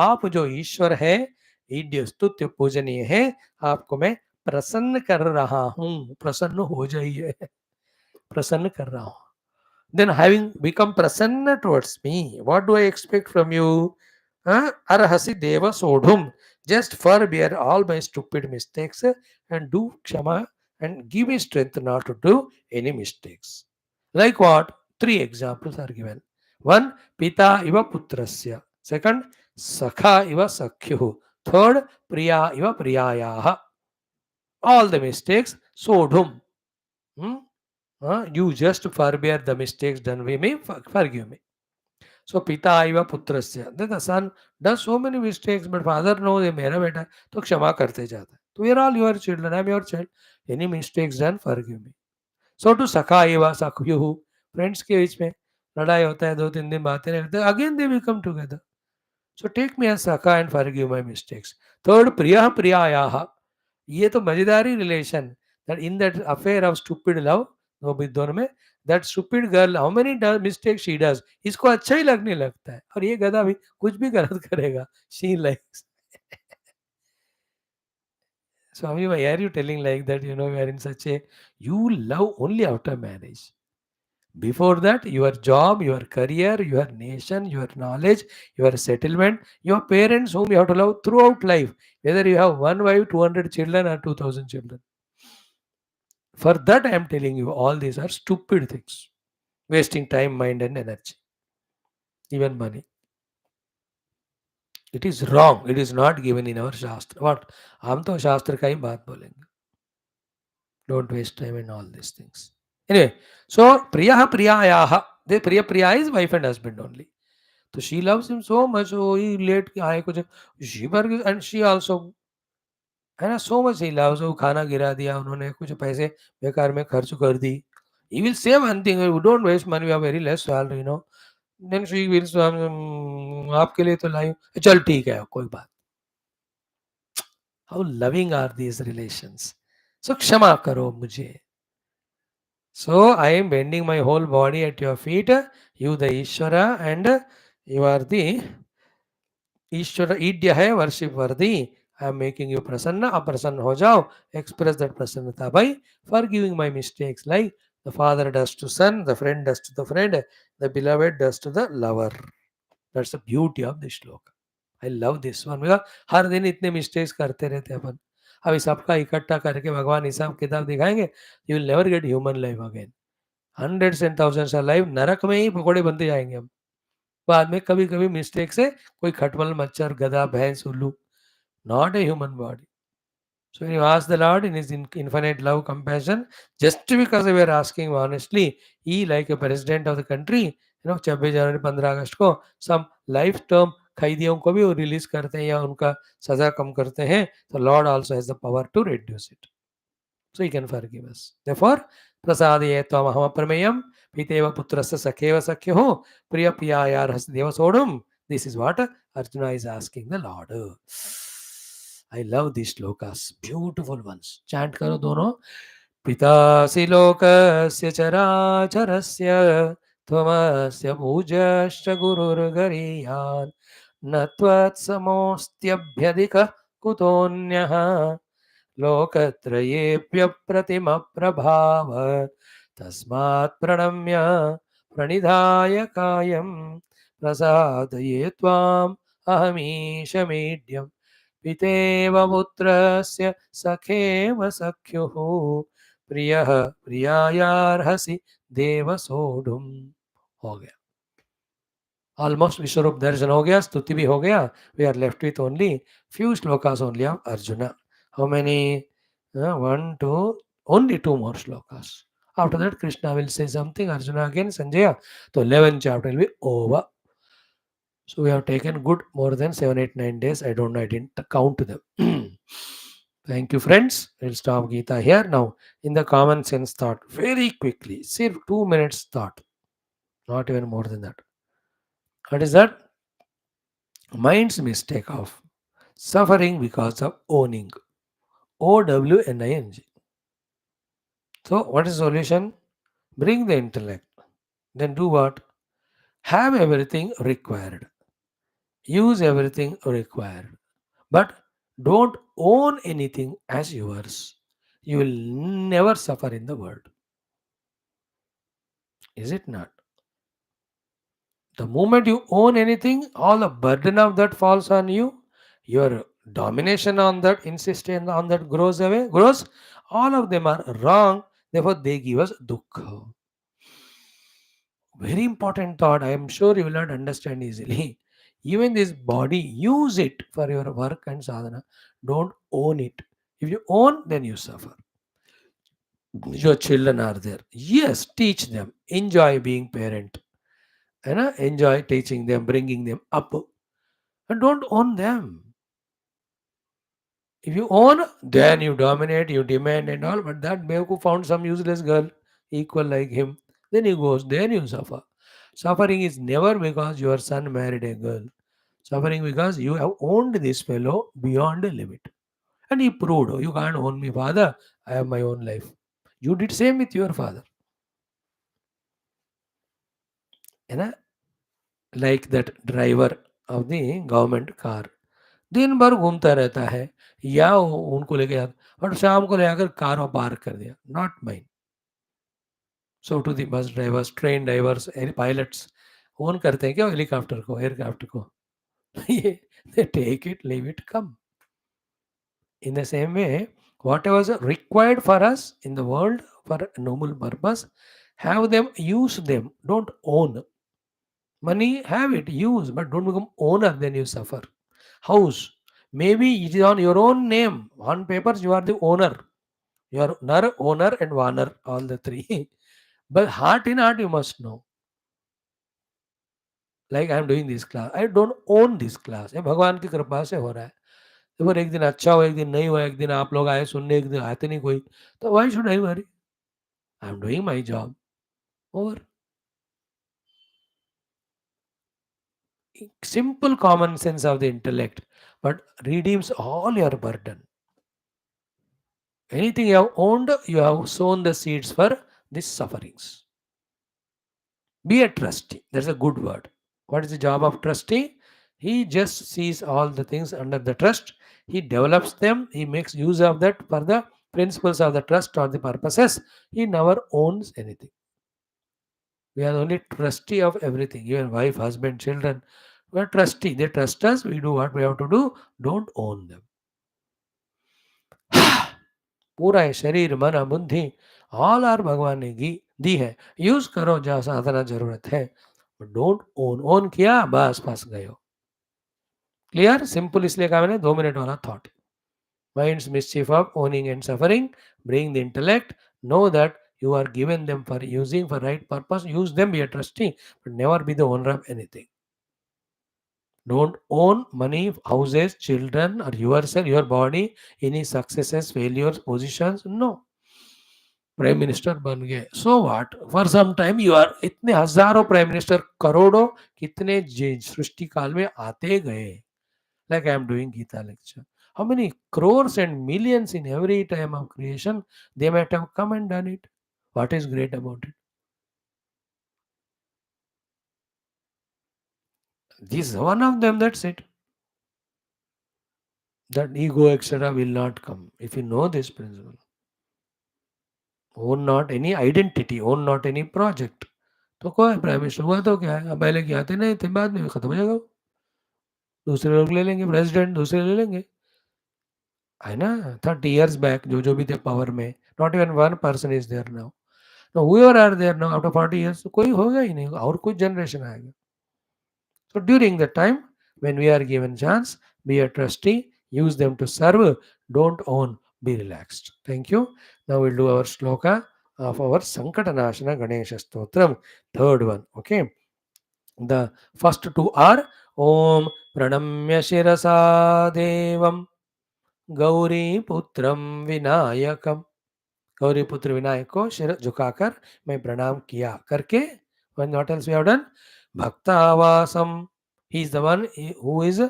आप जो ईश्वर है ईड्य स्तुत्य पूजनीय है आपको मैं प्रसन्न कर रहा हूं प्रसन्न हो जाइए प्रसन्न कर रहा हूं then having become prasanna towards me what do I expect from you arhasi deva sodhum just forbear all my stupid mistakes and do kshama and give me strength not to do any mistakes like what three examples are given one pita iva putrasya second sakha iva sakyuh third priya iva priyayah all the mistakes sodhum hmm? You just forbear the mistakes done with me, forgive me. So पिता इव पुत्रस्य then the son does so many mistakes but father knows ये मेरा बेटा तो क्षमा करते जाता है तो we are all your children I am your child any mistakes done forgive me so to सखा इव सख्युः फ्रेंड्स के बीच में लड़ाई होता है 2-3 दिन बातें नहीं करते again they will come together so take me as सखा and forgive my mistakes third प्रियः प्रियायाः ये तो मजेदारी relation that in that affair of stupid love वो भी दोनों में that stupid girl how many mistakes she does इसको अच्छा ही लगने लगता है और ये गधा भी कुछ भी गलत करेगा she likes Swami why are you telling like that you know we are in such a you love only after marriage before that your job your career your nation your knowledge your settlement your parents whom you have to love throughout life whether you have one wife 200 children or 2000 children for that I am telling you all these are stupid things wasting time mind and energy even money it is wrong it is not given in our shastra what हम तो शास्त्र का ही बात बोलेंगे don't waste time in all these things anyway so priya priyayah the priya is wife and husband only so she loves him so much oh he late आए कुछ she forgives and she also है ना so much he loves वो खाना गिरा दिया उन्होंने कुछ पैसे बेकार में खर्च कर दी he will say one thing you don't waste money we have very less salary you know then she will आपके लिए तो लाई हूँ चल ठीक है कोई बात how loving are these relations so क्षमा करो मुझे so I am bending my whole body at your feet you the Ishvara and you are the ईश्वर ईड्य है वर्शिप वर्दी आई एम मेकिंग यू प्रसन्न अप्रसन्न हो जाओ एक्सप्रेस दैट प्रसन्नता by forgiving my mistakes like the father does to son the friend does to the friend the beloved does to the lover that's the beauty of this shloka I love this one because हर दिन इतने mistakes करते रहते हैं अपन अभी सबका इकट्ठा करके भगवान हिसाब किताब दिखाएंगे you will never get human life again hundreds and thousands of life नरक में ही पकोड़े बनते जाएंगे हम बाद में कभी-कभी मिस्टेक से कोई खटमल, मच्छर, गधा, भैंस, उल्लू, not a human body. So when you ask the Lord in His infinite love, compassion, just because we are asking honestly, He like a president of the country, 26 जनवरी 15 अगस्त को some life term कैदियों को भी वो release करते हैं या उनका सजा कम करते हैं तो Lord also has the power to reduce it. So He can forgive us. Therefore, प्रसादये त्वमहम प्रमेयम पितेव पुत्रस्य सखेव सख्युः प्रिय प्रियायार्हसि देव सोढुम. This is what Arjuna is asking the Lord. I love these shlokas, beautiful ones. Chant karo dono. पितासि लोकस्य चराचरस्य त्वमस्य पूज्यश्च गुरुर्गरीयान् न त्वत्समोऽस्त्यभ्यधिकः कुतोऽन्यः लोकत्रयेऽप्यप्रतिमप्रभाव तस्मात् प्रणम्य प्रणिधाय कायं प्रसादये त्वाम् अहमीशमीड्यम् पितेव पुत्रस्य सखेव सख्युः प्रियः प्रियायार्हसि देव सोढुम. हो गया. ऑलमोस्ट विश्वरूप दर्शन हो गया, स्तुति भी हो गया. We are left with only few shlokas only of Arjuna. How many? One, two, only two more shlokas. After that, Krishna will say something. Arjuna again, Sanjaya. So 11th chapter will be over. So we have taken good more than 7, 8, 9 days. I don't know. I didn't count them. Thank you, friends. We'll stop Geetha here now. In the common sense thought, very quickly, say 2 minutes thought, not even more than that. What is that? Mind's mistake of suffering because of owning. OWNING. So, what is the solution? Bring the intellect. Then do what? Have everything required. Use everything required. But don't own anything as yours. You will never suffer in the world. Is it not? The moment you own anything, all the burden of that falls on you. Your domination on that, insistence on that grows. All of them are wrong. Therefore, they give us dukkha. Very important thought. I am sure you will not understand easily. Even this body, use it for your work and sadhana. Don't own it. If you own, then you suffer. Your children are there. Yes, teach them. Enjoy being parent. Enjoy teaching them, bringing them up. And don't own them. If you own, then you dominate, you demand and all. But that Beku found some useless girl equal like him. Then he goes, then you suffer. Suffering is never because your son married a girl. Suffering because you have owned this fellow beyond a limit. And he proved, "Oh, you can't own me, father. I have my own life." You did same with your father. You know, like that driver of the government car. दिन भर घूमता रहता है या उनको लेके जाता और शाम को ले आकर कार में पार्क कर दिया. Not mine. So to the bus drivers, train drivers, pilots own करते हैं क्या हेलीकॉप्टर को, एयरक्राफ्ट को? ये they take it, leave it, come. In the same way, whatever is required for us in the world for a noble purpose, have them, use them. Don't own. Money, have it, use, but don't become owner, then you suffer. House, maybe it is on your own name. On papers, you are the owner. You are nar, owner, and waner, all the three. But heart in heart, you must know. Like I am doing this class. I don't own this class. ये भगवान की कृपा से हो रहा है. देखो एक दिन अच्छा हो, एक दिन नहीं हुआ, एक दिन आप लोग आए सुनने, एक दिन आते नहीं कोई. तो why should I worry? I am doing my job. Over. Simple common sense of the intellect, but redeems all your burden. Anything you have owned, you have sown the seeds for these sufferings. Be a trustee. That's a good word. What is the job of trustee? He just sees all the things under the trust. He develops them. He makes use of that for the principles of the trust or the purposes. He never owns anything. We are only trustee of everything. Even wife, husband, children. We are trustee. They trust us. We do what we have to do. Don't own them. पूरा है शरीर मन बुद्धि all are भगवान ने दी है. Use करो जहाँ साधना जरूरत है. Don't own. ओन किया बस फंस गए हो. क्लियर? सिंपल इसलिए कहा मैंने 2 मिनट वाला thought. Mind's mischief of owning and suffering. Bring the intellect. Know that you are given them for using for right purpose. Use them. Be a trustee, but never be the owner of anything. Don't own money, houses, children, or yourself, your body, any successes, failures, positions. No. Prime minister बन गए, so what? For some time you are. इतने हजारों prime minister, करोड़ों, कितने सृष्टि काल में आते गए. Like I am doing Gita lecture. how many crores and millions in every time of creation they might have come and done it. What is great about it? This is one of them, that's it. That ego, etc., will not come. If you know this principle, own not any identity, own not any project. तो कोई prime minister हुआ तो क्या है, अब पहले के आते नहीं थे, बाद में खत्म हो जाएगा वो। दूसरे लोग ले लेंगे, प्रेसिडेंट दूसरे ले लेंगे, है ना। 30 years बैक जो भी थे पावर में, not even one person is there now. No whoever are there now after 40 years, तो कोई होगा ही नहीं, और कुछ जनरेशन आएगा। So during the time when we are given chance, be a trustee, use them to serve, don't own, be relaxed. Thank you. Now we'll do our sloka of our Sankata Nashana Ganesha Stotram, third one. Okay. The first two are Om Pranamya Shirasa Devam Gauri Putram Vinayakam. Gauri पुत्र विनायक को सिर झुकाकर मैं प्रणाम किया करके, what else we have done? Bhakta he is the one who is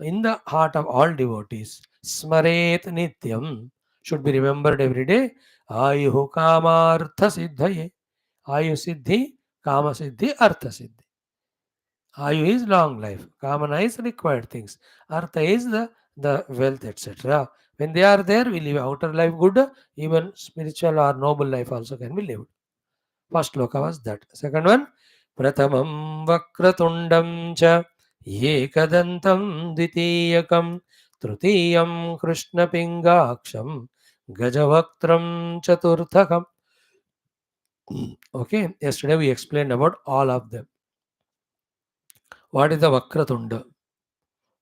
in the heart of all devotees. Smaret Nityam, should be remembered every day. Ayuhu Kamartha Siddhaye. Ayu Siddhi, Kama Siddhi, Artha Siddhi. Ayu is long life. Kamana is required things. Artha is the wealth, etc. When they are there, we live outer life good, even spiritual or noble life also can be lived. First sloka was that. Second one, Prathamam Vakratundam cha Yekadantam Ditiyakam Trutiyam Krishna Pingaksham Gajavaktram Chaturthakam. Okay, yesterday we explained about all of them. What is the Vakratunda?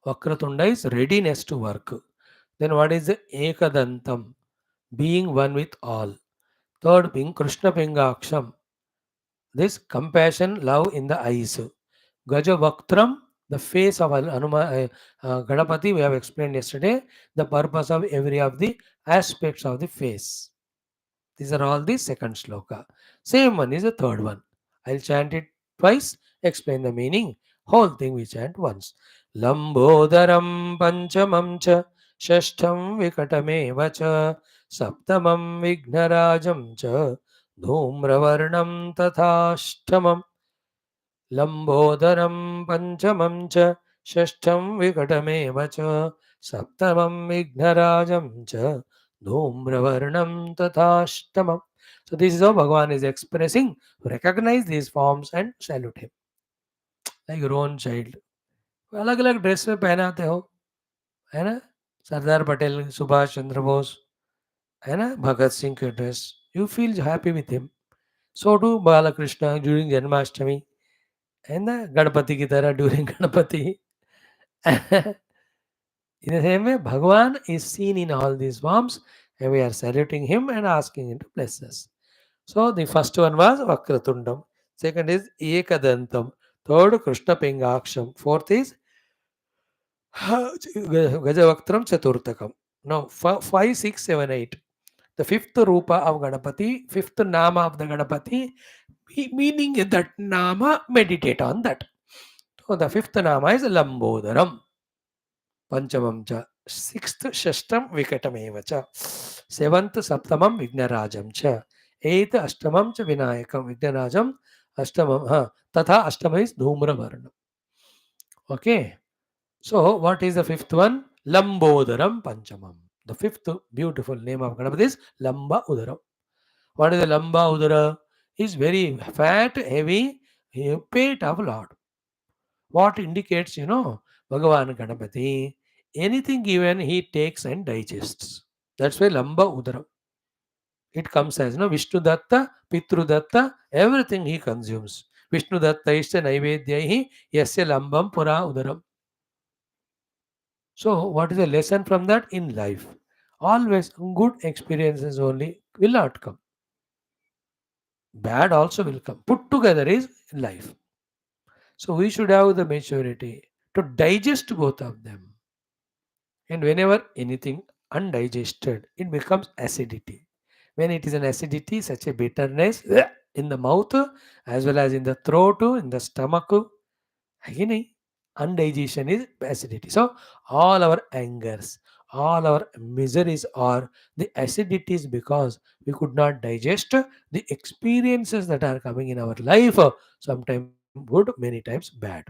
Vakratunda is readiness to work. Then what is the Ekadantam? Being one with all. Third being Krishna Pingaksham. This compassion, love in the eyes. Gaja Vaktram, the face of Ganapati, we have explained yesterday, the purpose of every of the aspects of the face. These are all the second sloka. Same one is the third one. I'll chant it twice, explain the meaning. Whole thing we chant once. Lambodharam panchamam cha shashtham vikatamev cha saptamam vignarajam cha dhumravarnam tathashtamam. Lambodharam panchamam cha shashtham vikatamev cha saptamam vignarajam cha dhumravarnam tathashtamam. So this is how Bhagavan is expressing. Recognize these forms and salute him like your own child. अलग अलग dress में पहनाते हो, है ना। सरदार पटेल, सुभाष चंद्र बोस, है ना, भगत सिंह के dress, you feel happy with him. So do Balkrishna during Janmashtami, है ना, गणपति की तरह during Ganpati. In the same way, Bhagavan is seen in all these forms, and we are saluting him and asking him to bless us. So the first one was Vakratundam. Second is Ekadantam. Third, Krishna Pingaksham. Fourth is Gajavaktram Chaturtakam. Now, 5, 6, 7, 8. The fifth Rupa of Ganapati, fifth Nama of the Ganapati, meaning that Nama, meditate on that. So the fifth Nama is Lambodharam. Panchamam cha. Sixth Shashtam Vikatameva cha. Seventh Saptamam Vignarajam cha. Eighth Ashtamam cha Vinayakam Vignarajam. Ashtamam, Tatha Ashtama is Dhumra Varna. Okay. So what is the fifth one? Lambodharam Panchamam. The fifth beautiful name of Ganapati is Lamba Udaram. What is the Lamba Udara? Is very fat, heavy pate of Lord. What indicates, Bhagavan Ganapati, anything given he takes and digests. That's why Lamba Udara. It comes as Vishnu Datta, Pitru Datta, everything he consumes. Vishnu Datta Ishta Naivedyaihi Yasya Lambam Pura Udaram. So, what is the lesson from that in life? Always good experiences only will not come. Bad also will come. Put together is life. So, we should have the maturity to digest both of them. And whenever anything undigested, it becomes acidity. When it is an acidity, such a bitterness in the mouth as well as in the throat, in the stomach, again, undigestion is acidity. So, all our angers, All our miseries or the acidities because we could not digest the experiences that are coming in our life, sometimes good, many times bad.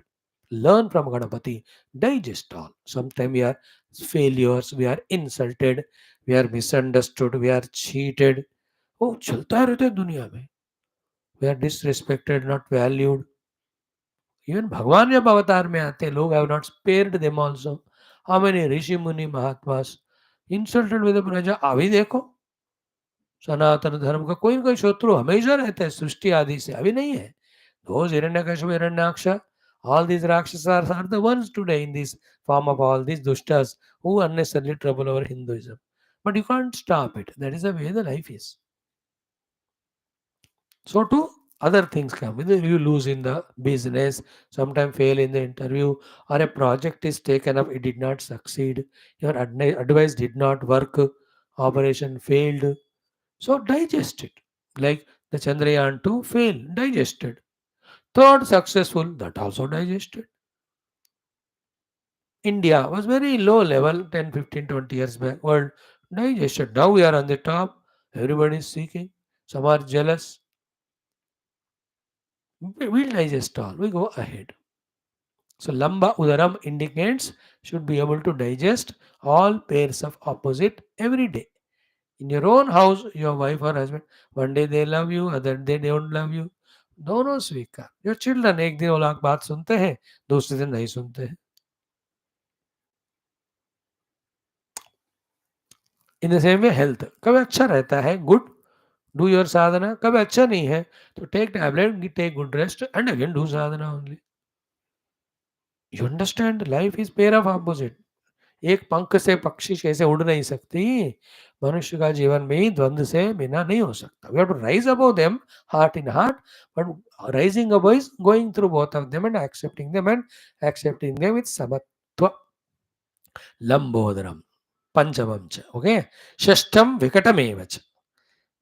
Learn from Ganapati, digest all. Sometimes we are failures, we are insulted, we are misunderstood, we are cheated. Oh, चलता रहता है दुनिया में. We are disrespected, not valued. Even भगवान जब अवतार में आते हैं, लोग have not spared them also. How many ऋषि मुनि महात्मास insulted with the प्रजा. अभी देखो, सनातन धर्म का कोई ना कोई शत्रु हमेशा रहता है सृष्टि आदि से. अभी नहीं है. Those Hiranyakashipu, Hiranyaksha, all these Rakshasas are the ones today in this form of all these dushtas who unnecessarily trouble our Hinduism. But you can't stop it. That is the way the life is. So too, other things come. Whether you lose in the business, sometimes fail in the interview, or a project is taken up, it did not succeed, your advice did not work, operation failed. So digest it. Like the Chandrayaan 2 failed, digested. Third successful, that also digested. India was very low level 10, 15, 20 years back. World digested. Now we are on the top. Everybody is seeking. Some are jealous. We'll digest all. We go ahead. So Lamba Udaram indicates should be able to digest all pairs of opposite every day. In your own house, your wife or husband, one day they love you, other day they don't love you. दोनों स्वीकार. Your children एक दिन वो लोग बात सुनते हैं, दूसरे दिन नहीं सुनते हैं. In the same way health कभी अच्छा रहता है, गुड, डू योर साधना. कभी अच्छा नहीं है तो take tablet, take good rest and again do sadhana only. You understand life is pair of opposite. एक पंख से पक्षी कैसे उड़ नहीं सकती, मनुष्य का जीवन भी द्वंद्व से बिना नहीं हो सकता. We have to rise above them, heart in heart, but rising above is going through both of them and accepting them with samatva. लंबोदरम पंचमम च. ओके. षष्ठम विकटमेव च.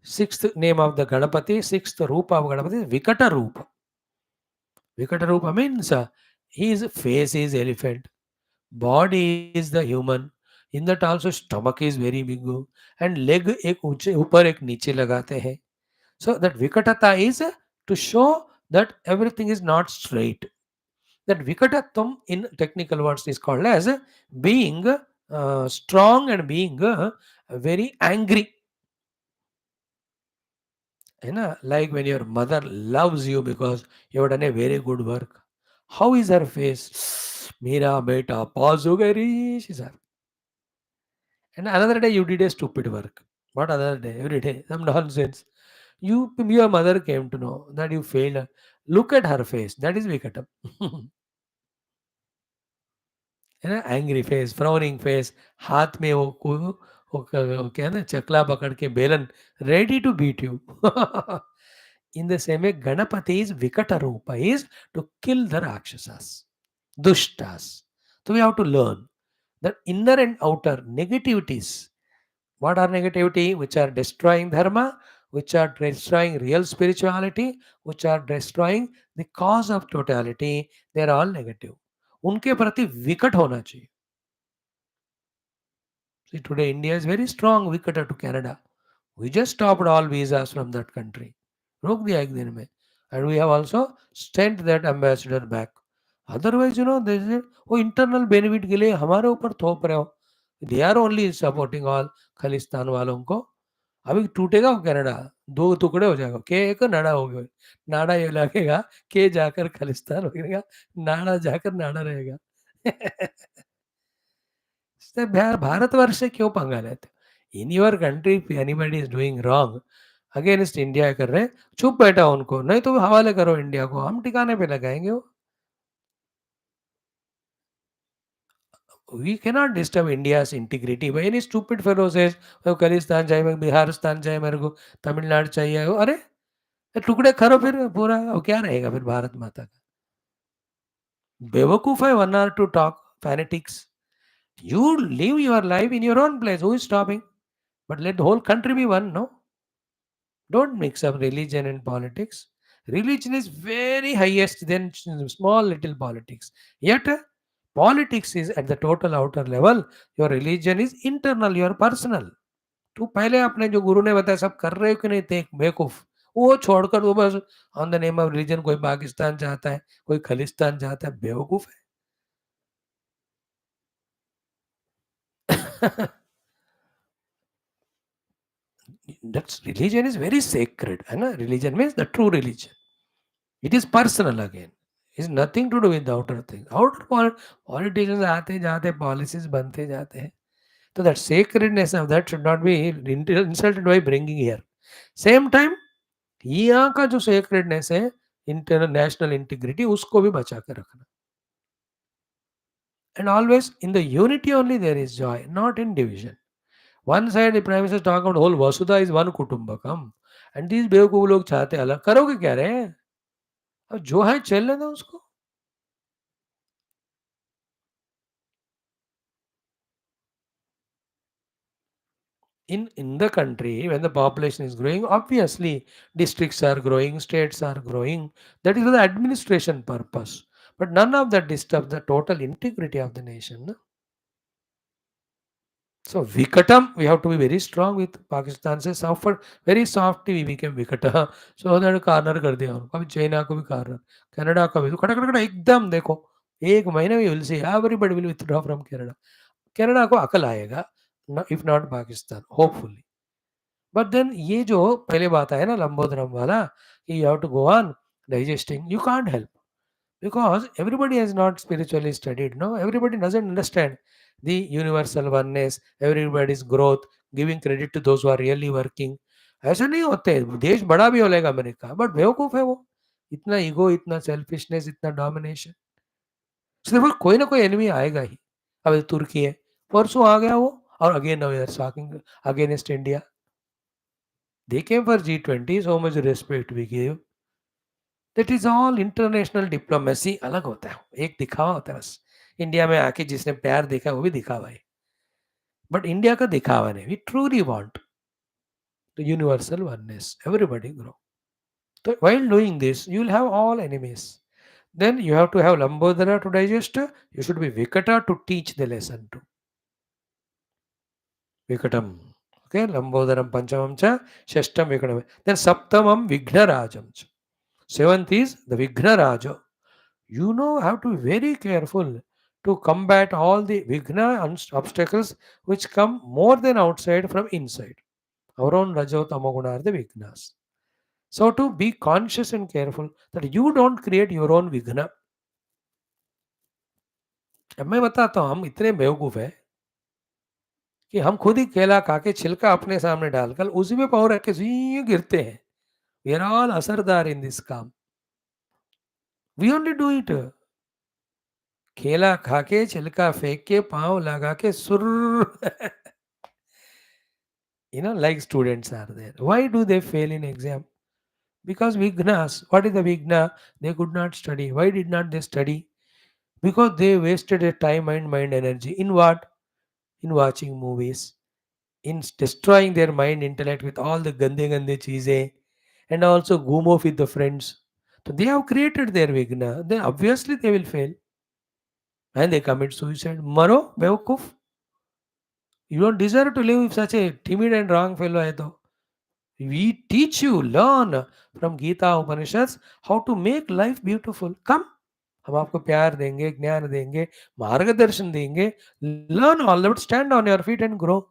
Sixth name of the Ganapati, sixth Rupa of Ganapati is Vikata Rupa. Vikata Rupa means his face is elephant, body is the human. In that also stomach is very big and leg एक ऊंचे ऊपर एक नीचे लगाते हैं. So that Vikatata is to show that everything is not straight. That Vikatatam in technical words is called as being strong and being very angry. है ना. Like when your mother loves you because you have done a very good work. How is her face? मेरा बेटा पास हो गया री. She's happy. And another day you did a stupid work. What other day? Every day some nonsense. Your mother came to know that you failed. Look at her face. That is Vikatam. है ना. Angry face, frowning face, हाथ में वो क्या है ना, चकला पकड़ के बेलन, ready to beat you. In the same way, Ganapati's Vikata Rupa is to kill the Rakshasas, Dushtas. So we have to learn that inner and outer negativities. What are negativity? Which are destroying dharma, which are destroying real spirituality, which are destroying the cause of totality. They are all negative. उनके प्रति विकट होना चाहिए. See, today India is very strong विकट to Canada. We just stopped all visas from that country. रोक दिया एक दिन में. And we have also sent that ambassador back. Otherwise, वो इंटरनल बेनिफिट के लिए हमारे ऊपर थोप रहे हो. They are only supporting all Khalistan वालों को. अभी टूटेगा वो कनाडा, दो टुकड़े हो जाएगा. के एक नाड़ा हो गया. नाड़ा ये लगेगा के जाकर खालिस्तान हो जाएगा, नाड़ा जाकर नाड़ा रहेगा. भारतवर्ष से क्यों पंगा लेते हो? In your country anybody is doing wrong against India कर रहे हैं, चुप बैठा उनको, नहीं तो हवाले करो इंडिया को, हम ठिकाने पे लगाएंगे वो. We cannot disturb India's integrity by any stupid fellow says Khalistan चाहिए, मैं बिहारिस्तान चाहिए, मेरे को तमिलनाडु चाहिए. अरे टुकड़े करो फिर पूरा, क्या रहेगा फिर भारत माता का. बेवकूफ है one are to talk fanatics. You live your life in your own place. Who is stopping? But let the whole country be one, no? Don't mix up religion and politics. Religion is very highest than small little politics. Yet, Politics is at the total outer level. Your religion is internal, your personal. तू पहले अपने जो गुरु ने बताया सब कर रहे हो कि नहीं, देख बेवकूफ। वो छोड़कर वो बस on the name of religion कोई पाकिस्तान चाहता है, कोई खलिस्तान चाहता है, बेवकूफ है। That's religion is very sacred, है ना? Religion means the true religion. It is personal again. It's nothing to do with the outer thing. Politicians आते जाते, policies बनते जाते हैं. So that sacredness of that should not be insulted by bringing here. Same time, यहाँ का जो sacredness है, international integrity, उसको भी बचा कर रखना. And always in the unity only there is joy, not in division. One side the prime minister talk about whole Vasudha is one kutumbakam, and these बेवकूफ लोग चाहते हैं अलग, करोगे क्या रे? अब जो है चलने दो उसको. In the country, when the population is growing, obviously districts are growing, states are growing. That is for the administration purpose. But none of that disturbs the total integrity of the nation. No? So Vikatam, we have to be very strong with Pakistan. से suffered very softly we became Vikata. So that corner कर दिया उनको. अभी China को भी corner, Canada को भी. तो खड़ा खड़ा खड़ा एकदम देखो, एक महीने में you will see everybody will withdraw from Canada. Canada को अकल आएगा, if not Pakistan, hopefully. But then ये जो पहले बात आया ना लंबोदरम वाला कि you have to go on digesting, you can't help because everybody has not spiritually studied. No, everybody doesn't understand the universal oneness, everybody's growth, giving credit to those who are really working. ऐसा नहीं होते, देश बड़ा भी हो लेगा America, but बेवकूफ है वो. इतना ईगो, इतना सेल्फिशनेस, इतना डोमिनेशन. सिर्फ कोई ना कोई एनिमी आएगा ही. अब तुर्की है, परसों आ गया वो, और again now we are talking against India. They came for G20, so much respect we gave. That is all international diplomacy. अलग होता है, एक दिखावा होता है बस. इंडिया में आके जिसने प्यार देखा वो भी दिखावा है, बट इंडिया का दिखावा नहीं. We truly want the universal oneness, everybody grow. So while doing this, you will have all enemies. Then you have to have Lambodara to digest. You should be Vikata to teach the lesson to. Vikatam. Okay, Lambodaram Panchamam cha, Shashtam Vikatam. Then Saptamam Vighnarajam cha. Seventh is the Vighna Raja. You know, have to be very careful to combat all the Vighna obstacles which come more than outside from inside. Our own Rajo Tamaguna are the Vighnas. So to be conscious and careful that you don't create your own Vighna. अब मैं बताता हूँ, हम इतने बेवकूफ़ हैं कि हम खुद ही केला खा के छिलका अपने सामने डालकर उसी में पाँव रख के यूं गिरते हैं. वी आर ऑल असरदार in this kaam. We only do it. केला खा के छिलका फेंक के पाँव लगा के सुर. Like students are there. Why do they fail in exam? Because Vignas. What is the Vigna? They could not study. Why did not they study? Because they wasted their time and mind energy. In what? In watching movies. In destroying their mind intellect with all the gande gande cheeze. And also goom off with the friends. So they have created their Vigna. Then obviously they will fail. And they commit suicide. Maro, Beokuf. You don't deserve to live with such a timid and wrong fellow. hai to. We teach you, learn from Geetha Upanishads how to make life beautiful. Come, हम आपको प्यार देंगे, ज्ञान देंगे, मार्गदर्शन देंगे. Learn all that, stand on your feet and grow.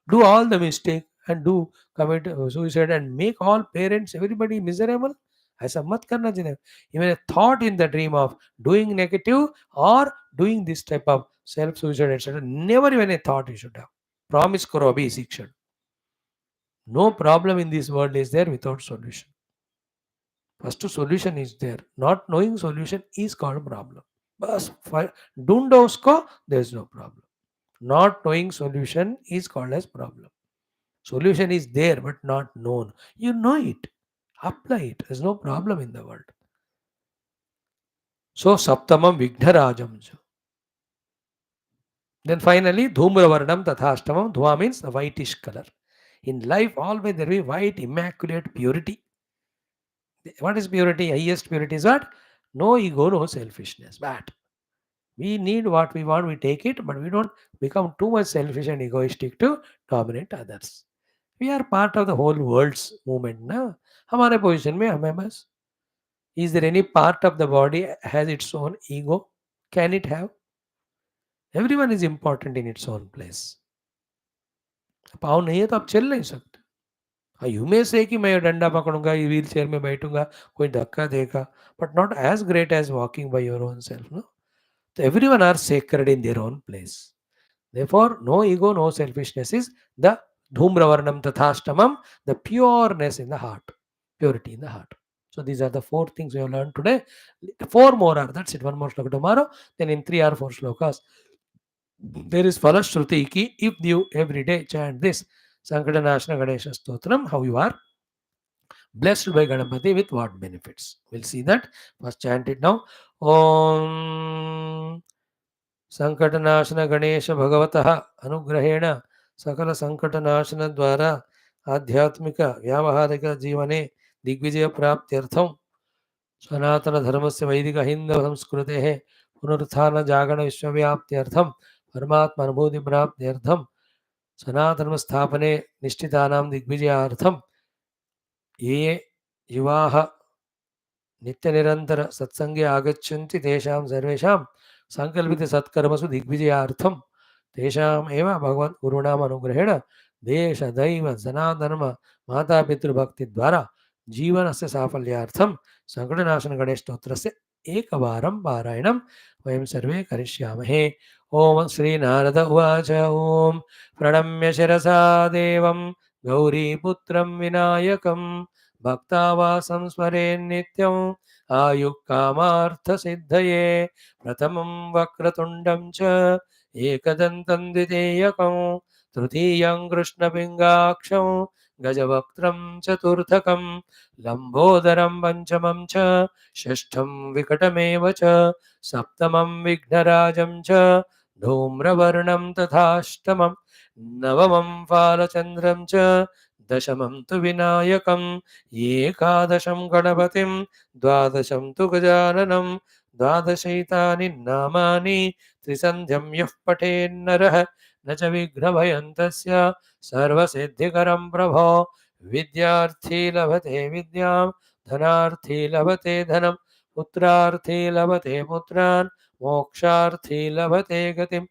Do all the mistake and do commit suicide and make all parents, everybody miserable. ऐसा मत करना चाहिए. Even a thought in the dream of doing negative or doing this type of self-suicide, etc. Never even a thought you should have. Promise करो अभी इसी क्षण. No problem in this world is there without solution. First solution is there. Not knowing solution is called problem. बस ढूंढो उसको, there is no problem. Not knowing solution is called as problem. Solution is there but not known. You know it. Apply it. There is no problem in the world. So Saptamam Vighnarajam. Then finally Dhumravarnam Tathashtamam. Dhua means the whitish color. In life always there will be white, immaculate purity. What is purity? Highest purity is what? No ego, no selfishness. But We need what we want, we take it, but we don't become too much selfish and egoistic to dominate others. We are part of the whole world's movement. Na? हमारे position में हमें बस. Is there any part of the body has its own ego? Can it have? Everyone is important in its own place. पाँव नहीं है तो आप चल नहीं सकते. हाँ, यू मे से कि मैं डंडा पकड़ूंगा, ये व्हील चेयर में बैठूंगा, कोई धक्का देगा, but not as great as walking by your own self. No, तो everyone are sacred in their own place. Therefore, no ego, no selfishness is the dhumravarnam tathashtamam, the pureness in the heart, purity in the heart. So these are the four things we have learned today. Four more are, that's it, one more sloka tomorrow. Then in 3 or 4 slokas, there is Falashruti ki if you every day chant this Sankata Nashana Ganesha Stotram, how you are blessed by Ganapati with what benefits. We'll see that. First chant it now. Om संकटनाशन गणेश भगवतः अनुग्रहेण सकल संकटनाशन द्वारा आध्यात्मिक व्यावहारिक जीवने दिग्विजय प्राप्त्यर्थं सनातन धर्मस्य वैदिक हिंदू संस्कृतेः पुनरुत्थान जागरण विश्वव्याप्त्यर्थं परमात्मा अनुभूति प्राप्त्यर्थं सनातन स्थापने निश्चितानां दिग्विजयार्थं ये युवाः नित्यनिरन्तर सत्संगे आगच्छन्ति तेषां सर्वेषां सङ्कल्पितसत्कर्मसु दिग्विजयार्थं तेषाम् एव भगवन् गुरूणाम् अनुग्रहेण देश दैव सनातनम मातापितृभक्तिद्वारा जीवनस्य साफल्यार्थं सङ्कटनाशन गणेशस्तोत्रस्य एकवारं पारायणं वयं सर्वे करिष्यामहे. ॐ श्रीनारद उवाच. ॐ प्रणम्य शिरसा देवं गौरीपुत्रं विनायकं भक्तावासं स्मरेन्नित्यम् आयुक्कामार्थसिद्धये प्रथमं वक्रतुण्डं च एकदन्तं द्वितीयकं तृतीयं कृष्णपिङ्गाक्षं गजवक्त्रं चतुर्थकं लम्बोदरं पञ्चमं च षष्ठं विकटमेव च सप्तमं विघ्नराजं च धूम्रवर्णं तथाष्टमं नवमं फालचन्द्रं च दशमं तु विनायकं एकादशं गणपतिं द्वादशं तु गजाननं द्वादशैतानि नामानि त्रिसन्ध्यं यः पठेन्नरः न च विघ्नभयं तस्य सर्वसिद्धिकरं प्रभो. विद्यार्थी लभते विद्यां धनार्थी लभते धनं पुत्रार्थी लभते पुत्रान् मोक्षार्थी लभते गतिं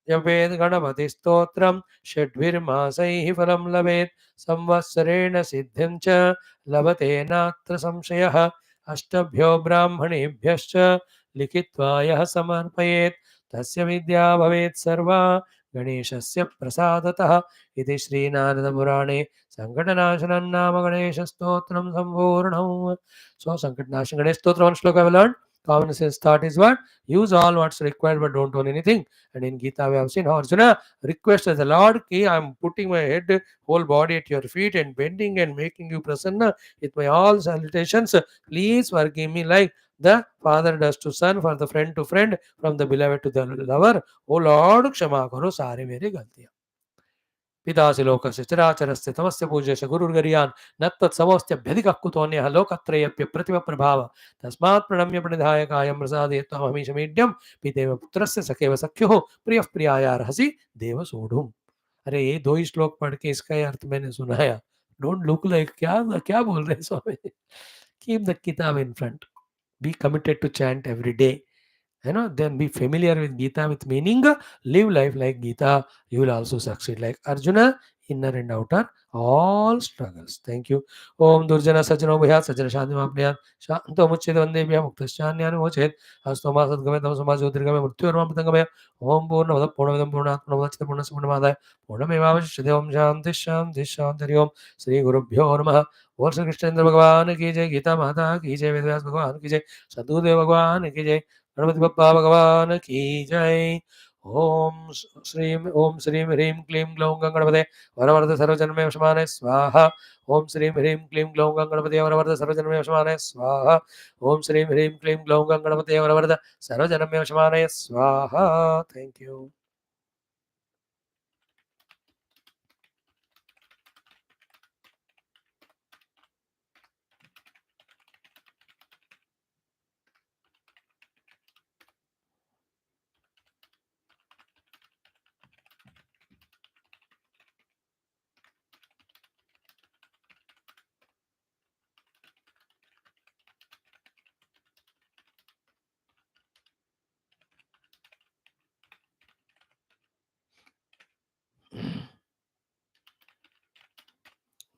जपेद् गणपतिस्तोत्रं षड्भिर्मासैः फलं लभेत् संवत्सरेण सिद्धिं च लभते नात्र संशयः. अष्टभ्यो ब्राह्मणेभ्यश्च लिखित्वा यः समर्पयेत् तस्य विद्या भवेत् सर्वा गणेशस्य प्रसादतः. इति श्रीनारदपुराणे सङ्कटनाशनं नाम गणेशस्तोत्रं सम्पूर्णम्. So Sankatanashana Ganesh Stotra, one shloka we learned. Common sense thought is what? Use all what's required but don't own anything. And in Geetha we have seen how Arjuna requested the Lord, ki I am putting my head, whole body at your feet and bending and making you prasanna with my all salutations. Please forgive me like the father does to son, for the friend to friend, from the beloved to the lover. O Lord, क्षमा करो सारे मेरे गलतियां. पितासि लोकस्य चराचरस्य तमस्य पूज्यस्य गुरुर्गरीयान् न तत्समोऽस्त्यभ्यधिकः कुतोऽन्यः लोकत्रयेऽप्यप्रतिमप्रभाव तस्मात् प्रणम्य प्रणिधाय कायं प्रसादे त्वमहमीशमीड्यं पितेव पुत्रस्य सखेव सख्युः प्रियः प्रियायार्हसि देव सोढुम्. अरे ये दो ही श्लोक पढ़ के इसका अर्थ मैंने सुनाया. डोंट लुक लाइक क्या क्या बोल रहे हैं स्वामी. Keep the kitab in front. Be committed to chant every day. Then be familiar with Gita, with meaning, live life like Gita, you will also succeed like Arjuna, inner and outer, all struggles. Thank you. Om Durjana Sajano Bhyat Sajana Shanti Mapniyat Shanto Muchid Vande Bhya Muktashanyani Mochid Hastoma Sadgame Tam Samaj Udirgame Murtyu Ramatangame Om Purna Vada Purna Vidam Purna Purnamachita Purna Sumanamada Purnameva Shridevam Shanti Shanti Shanti Om Sri Guru Bhyo Namaha. और श्री कृष्णेंद्र भगवान की जय, गीता माता की जय, वेदव्यास भगवान की जय, सदगुरुदेव भगवान की जय, गणपति बप्पा भगवान की जय. ओम श्रीं ह्रीं क्लीं ग्लौं गणपते वरवरद सर्वजन्मे वशमाने स्वाहा. ओम श्रीं ह्रीं क्लीं ग्लौं गणपते वरवरद सर्वजन्मे वशमाने स्वाहा. ओम श्रीं ह्रीं क्लीं ग्लौं गणपते वरवरद सर्वजन्मे वशमाने स्वाहा. Thank you.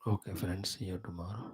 Okay, friends, see you tomorrow.